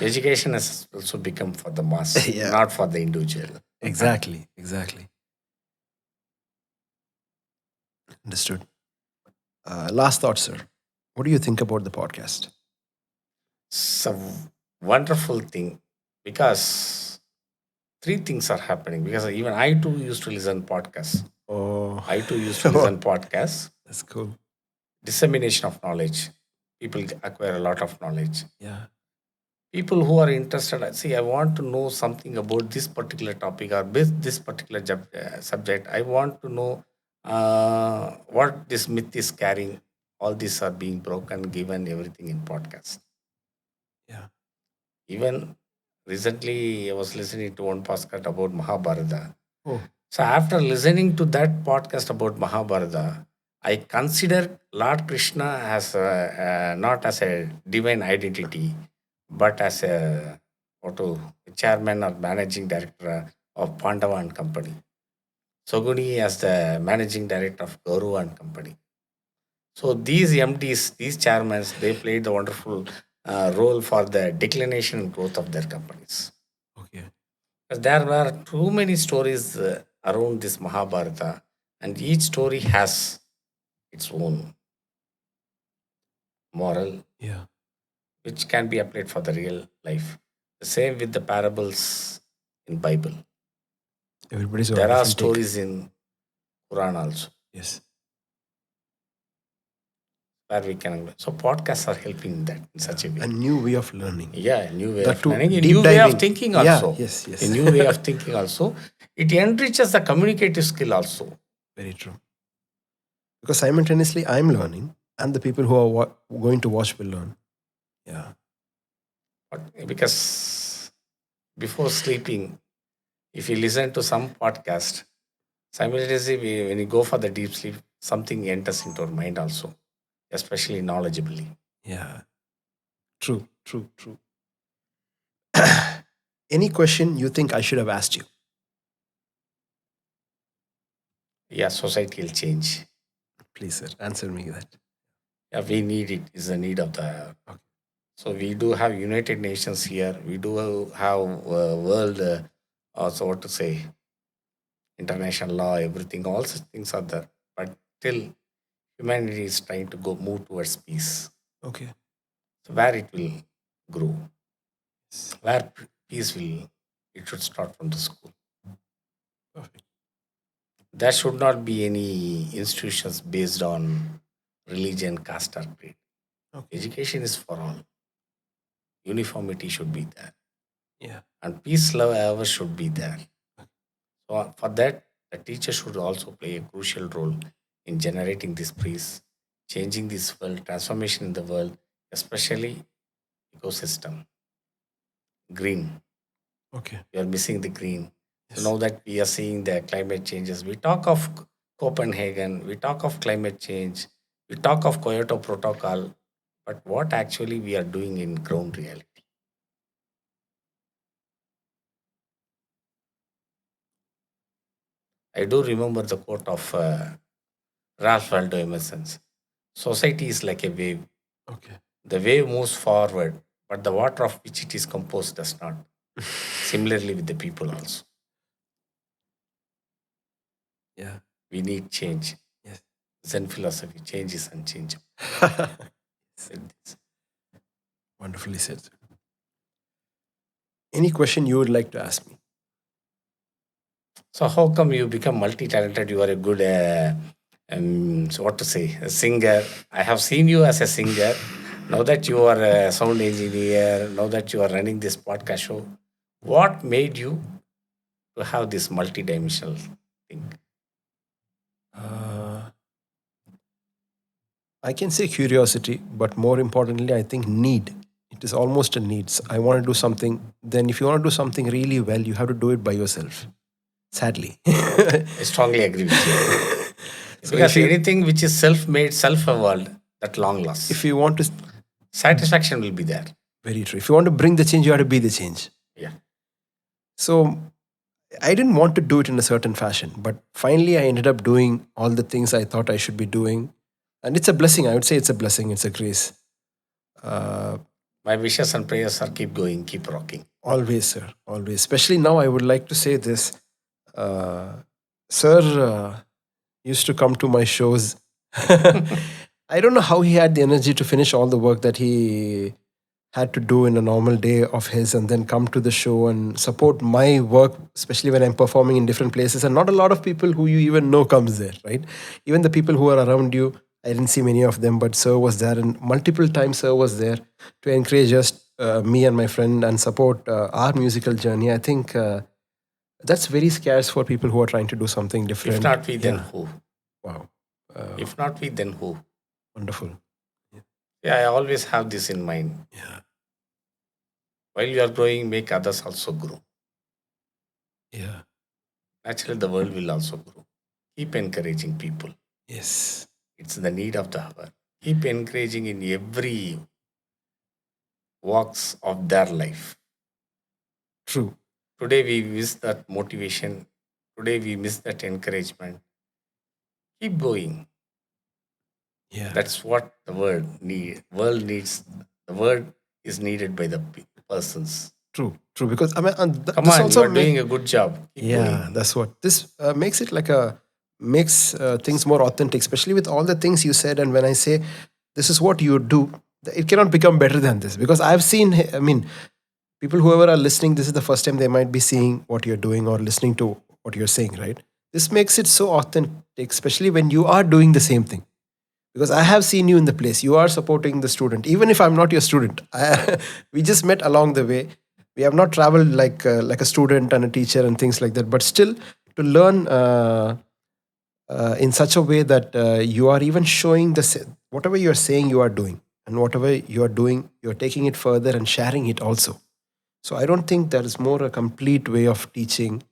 [SPEAKER 1] Education has also become for the mass,
[SPEAKER 2] Yeah.
[SPEAKER 1] not for the individual.
[SPEAKER 2] Exactly. Exactly. Understood. Last thought, sir. What do you think about the podcast?
[SPEAKER 1] It's a wonderful thing because three things are happening. Because even I too used to listen podcasts.
[SPEAKER 2] Oh,
[SPEAKER 1] I too used to listen podcasts.
[SPEAKER 2] that's cool.
[SPEAKER 1] Dissemination of knowledge. People acquire a lot of knowledge.
[SPEAKER 2] Yeah.
[SPEAKER 1] People who are interested, see, I want to know something about this particular topic or this particular subject. I want to know what this myth is carrying. All these are being broken, given everything in podcast.
[SPEAKER 2] Yeah.
[SPEAKER 1] Even recently, I was listening to one podcast about Mahabharata.
[SPEAKER 2] Oh,
[SPEAKER 1] So after listening to that podcast about Mahabharata, I consider Lord Krishna as not as a divine identity, but as a chairman or managing director of Pandava and Company. Soguni as the managing director of Gauru and Company. So these MDs, these chairmen, they played the wonderful role for the declination and growth of their companies.
[SPEAKER 2] okay.
[SPEAKER 1] Because there were too many stories around this Mahabharata, and each story has its own moral,
[SPEAKER 2] Yeah.
[SPEAKER 1] which can be applied for the real life. The same with the parables in Bible.
[SPEAKER 2] Everybody's got a
[SPEAKER 1] There are
[SPEAKER 2] different take.
[SPEAKER 1] stories in Quran also
[SPEAKER 2] Yes.
[SPEAKER 1] where we can. So podcasts are helping that in such a way.
[SPEAKER 2] A new way of learning.
[SPEAKER 1] Yeah, a new way
[SPEAKER 2] That
[SPEAKER 1] of
[SPEAKER 2] too,
[SPEAKER 1] learning, a
[SPEAKER 2] deep
[SPEAKER 1] new way of
[SPEAKER 2] diving.
[SPEAKER 1] thinking
[SPEAKER 2] Yeah,
[SPEAKER 1] also.
[SPEAKER 2] yes, yes.
[SPEAKER 1] A new way of thinking also. It enriches the communicative skill also.
[SPEAKER 2] Very true. Because simultaneously, I'm learning, and the people who are going to watch will learn. Yeah.
[SPEAKER 1] Because before sleeping, If you listen to some podcast, simultaneously, when you go for the deep sleep, something enters into our mind also, especially knowledgeably.
[SPEAKER 2] Yeah. True, true, true. Any question you think I should have asked you?
[SPEAKER 1] Yeah, societal change.
[SPEAKER 2] Please, sir, answer me that.
[SPEAKER 1] Yeah, we need it. Is the need of the hour.
[SPEAKER 2] Okay.
[SPEAKER 1] So we do have United Nations here. We do have world, also what to say, international law, everything. All such things are there. But still, humanity is trying to go move towards peace.
[SPEAKER 2] Okay.
[SPEAKER 1] So where it will grow, where peace will, it should start from the school.
[SPEAKER 2] Perfect.
[SPEAKER 1] There should not be any institutions based on religion, caste, or creed.
[SPEAKER 2] Okay.
[SPEAKER 1] Education is for all. Uniformity should be there,
[SPEAKER 2] Yeah.
[SPEAKER 1] and peace, love, ever should be there. So for that, the teacher should also play a crucial role in generating this peace, changing this world, transformation in the world, especially ecosystem, green.
[SPEAKER 2] Okay.
[SPEAKER 1] We are missing the green. So
[SPEAKER 2] Yes.
[SPEAKER 1] now that we are seeing the climate changes, we talk of Copenhagen, we talk of climate change, we talk of Kyoto Protocol, but what actually we are doing in ground reality? I do remember the quote of Ralph Waldo Emerson. Society is like a wave.
[SPEAKER 2] Okay.
[SPEAKER 1] The wave moves forward, but the water of which it is composed does not. Similarly with the people also.
[SPEAKER 2] Yeah.
[SPEAKER 1] We need change.
[SPEAKER 2] Yes.
[SPEAKER 1] Zen philosophy, change is unchangeable. Said this.
[SPEAKER 2] Wonderfully said, sir. Any question you would like to ask me?
[SPEAKER 1] So how come you become multi-talented? You are a good, so what to say, a singer. I have seen you as a singer. Now that you are a sound engineer, now that you are running this podcast show, what made you to have this multi-dimensional thing?
[SPEAKER 2] Uh, I can say curiosity, but more importantly, I think need. It is almost a need. I want to do something. Then, if you want to do something really well, you have to do it by yourself. Sadly.
[SPEAKER 1] I strongly agree with you.
[SPEAKER 2] So,
[SPEAKER 1] Because anything which is self-made, self-evolved, that long lasts.
[SPEAKER 2] if you want to,
[SPEAKER 1] Satisfaction will be there.
[SPEAKER 2] very true. If you want to bring the change, you have to be the change.
[SPEAKER 1] Yeah.
[SPEAKER 2] So, I didn't want to do it in a certain fashion, but finally, I ended up doing all the things I thought I should be doing, and it's a blessing. I would say it's a blessing. It's a grace. Uh,
[SPEAKER 1] My wishes and prayers are keep going, keep rocking.
[SPEAKER 2] Always, sir. Always. Especially now, I would like to say this. Uh, sir used to come to my shows. I don't know how he had the energy to finish all the work that he had to do in a normal day of his and then come to the show and support my work, especially when I'm performing in different places. And not a lot of people who you even know comes there, right? Even the people who are around you, I didn't see many of them, but sir was there. And multiple times sir was there to encourage us, me and my friend, and support our musical journey. I think that's very scarce for people who are trying to do something different.
[SPEAKER 1] If not we, then
[SPEAKER 2] Yeah.
[SPEAKER 1] who?
[SPEAKER 2] Wow.
[SPEAKER 1] If not we, then who?
[SPEAKER 2] Wonderful.
[SPEAKER 1] Yeah, I always have this in mind.
[SPEAKER 2] Yeah.
[SPEAKER 1] While you are growing, make others also grow.
[SPEAKER 2] Yeah.
[SPEAKER 1] Naturally, the world will also grow. Keep encouraging people.
[SPEAKER 2] Yes.
[SPEAKER 1] It's the need of the hour. Keep encouraging in every walks of their life.
[SPEAKER 2] True.
[SPEAKER 1] Today we miss that motivation. Today we miss that encouragement. Keep going.
[SPEAKER 2] Yeah.
[SPEAKER 1] That's what the world needs. The word is needed by the persons.
[SPEAKER 2] True. True. Because I mean,
[SPEAKER 1] Come
[SPEAKER 2] this
[SPEAKER 1] on, you
[SPEAKER 2] also
[SPEAKER 1] are doing a good job. Keep
[SPEAKER 2] yeah,
[SPEAKER 1] going.
[SPEAKER 2] that's what this makes it like a makes things more authentic, especially with all the things you said. And when I say this is what you do, it cannot become better than this because I've seen. I mean, people whoever are listening, this is the first time they might be seeing what you're doing or listening to what you're saying, right? This makes it so authentic, especially when you are doing the same thing. Because I have seen you in the place. You are supporting the student, even if I'm not your student. We just met along the way. We have not traveled like a student and a teacher and things like that. But still, to learn in such a way that you are even showing whatever you are saying you are doing, and whatever you are doing, you are taking it further and sharing it also. So I don't think there is more a complete way of teaching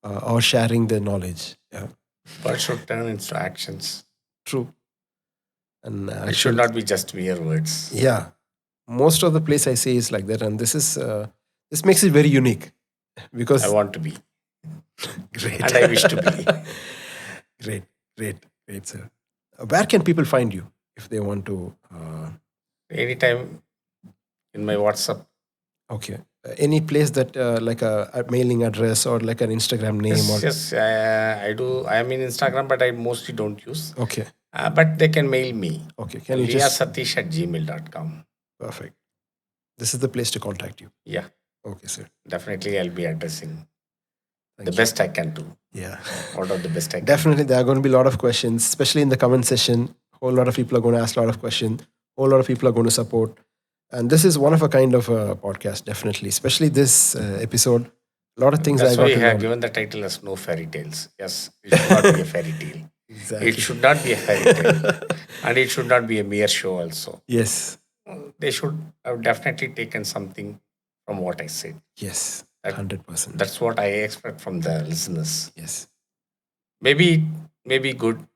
[SPEAKER 2] or sharing their knowledge. Yeah,
[SPEAKER 1] Words should turn into actions.
[SPEAKER 2] true. And
[SPEAKER 1] It should
[SPEAKER 2] actually,
[SPEAKER 1] not be just mere words.
[SPEAKER 2] yeah, most of the place I see is like that, and this makes it very unique
[SPEAKER 1] I
[SPEAKER 2] because
[SPEAKER 1] want to be,
[SPEAKER 2] great,
[SPEAKER 1] and I wish to be.
[SPEAKER 2] great, great, sir. Where can people find you if they want to?
[SPEAKER 1] Anytime in my WhatsApp.
[SPEAKER 2] Okay, any place that like a mailing address or like an Instagram name or
[SPEAKER 1] Yes, I do. I am in Instagram, but I mostly don't use.
[SPEAKER 2] okay,
[SPEAKER 1] But they can mail me.
[SPEAKER 2] okay. Can you just
[SPEAKER 1] liasatish@gmail.com.
[SPEAKER 2] perfect? This is the place to contact you.
[SPEAKER 1] Yeah,
[SPEAKER 2] Okay, sir.
[SPEAKER 1] definitely I'll be addressing
[SPEAKER 2] Thank
[SPEAKER 1] the
[SPEAKER 2] you.
[SPEAKER 1] best I can do.
[SPEAKER 2] Yeah.
[SPEAKER 1] What are the best I can
[SPEAKER 2] Definitely, there are going to be a lot of questions, especially in the comment session. Whole lot of people are going to ask a lot of questions. Whole lot of people are going to support, and this is one of a kind of a podcast. Definitely, especially this episode. A lot of things I
[SPEAKER 1] That's why
[SPEAKER 2] got
[SPEAKER 1] I
[SPEAKER 2] to
[SPEAKER 1] have
[SPEAKER 2] learn.
[SPEAKER 1] given the title as No Fairy Tales. Yes, it should not be a fairy tale.
[SPEAKER 2] Exactly.
[SPEAKER 1] It should not be a fairy tale. And it should not be a mere show also.
[SPEAKER 2] Yes.
[SPEAKER 1] They should have definitely taken something from what I said.
[SPEAKER 2] Yes.
[SPEAKER 1] That-
[SPEAKER 2] 100%.
[SPEAKER 1] That's what I expect from the listeners.
[SPEAKER 2] Yes.
[SPEAKER 1] Maybe good,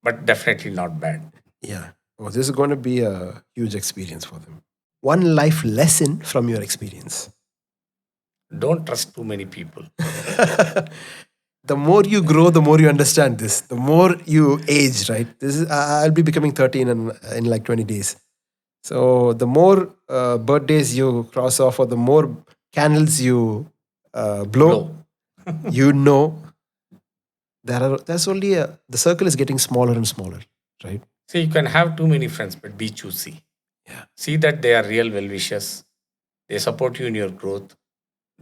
[SPEAKER 1] but definitely not bad.
[SPEAKER 2] Yeah. Oh, this is going to be a huge experience for them. One life lesson from your experience.
[SPEAKER 1] Don't trust too many people.
[SPEAKER 2] The more you grow, the more you understand this. The more you age, right? This is I'll be becoming 13 in like 20 days. So the more birthdays you cross off, or the more candles you blow, you know there's only the circle is getting smaller and smaller, right?
[SPEAKER 1] See, you can have too many friends, but be choosy.
[SPEAKER 2] Yeah.
[SPEAKER 1] See that they are real well wishers. They support you in your growth.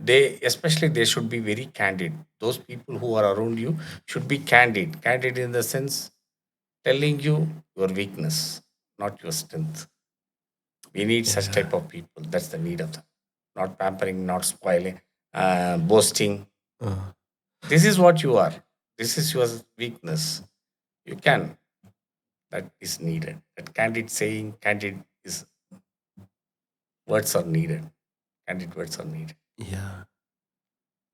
[SPEAKER 1] They should be very candid. Those people who are around you should be candid. Candid in the sense telling you your weakness, not your strength. We need such type of people. That's the need of them. Not pampering, not spoiling, boasting.
[SPEAKER 2] Uh,
[SPEAKER 1] This is what you are. This is your weakness. You can. That is needed. That candid saying, candid is words are needed. Candid words are needed.
[SPEAKER 2] yeah.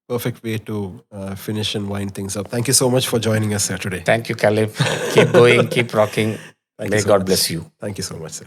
[SPEAKER 2] Perfect way to finish and wind things up. Thank you so much for joining us here today.
[SPEAKER 1] Thank you, Caleb. Keep going, keep rocking.
[SPEAKER 2] Thank
[SPEAKER 1] May
[SPEAKER 2] you so
[SPEAKER 1] God
[SPEAKER 2] much.
[SPEAKER 1] bless you.
[SPEAKER 2] Thank you so much, sir.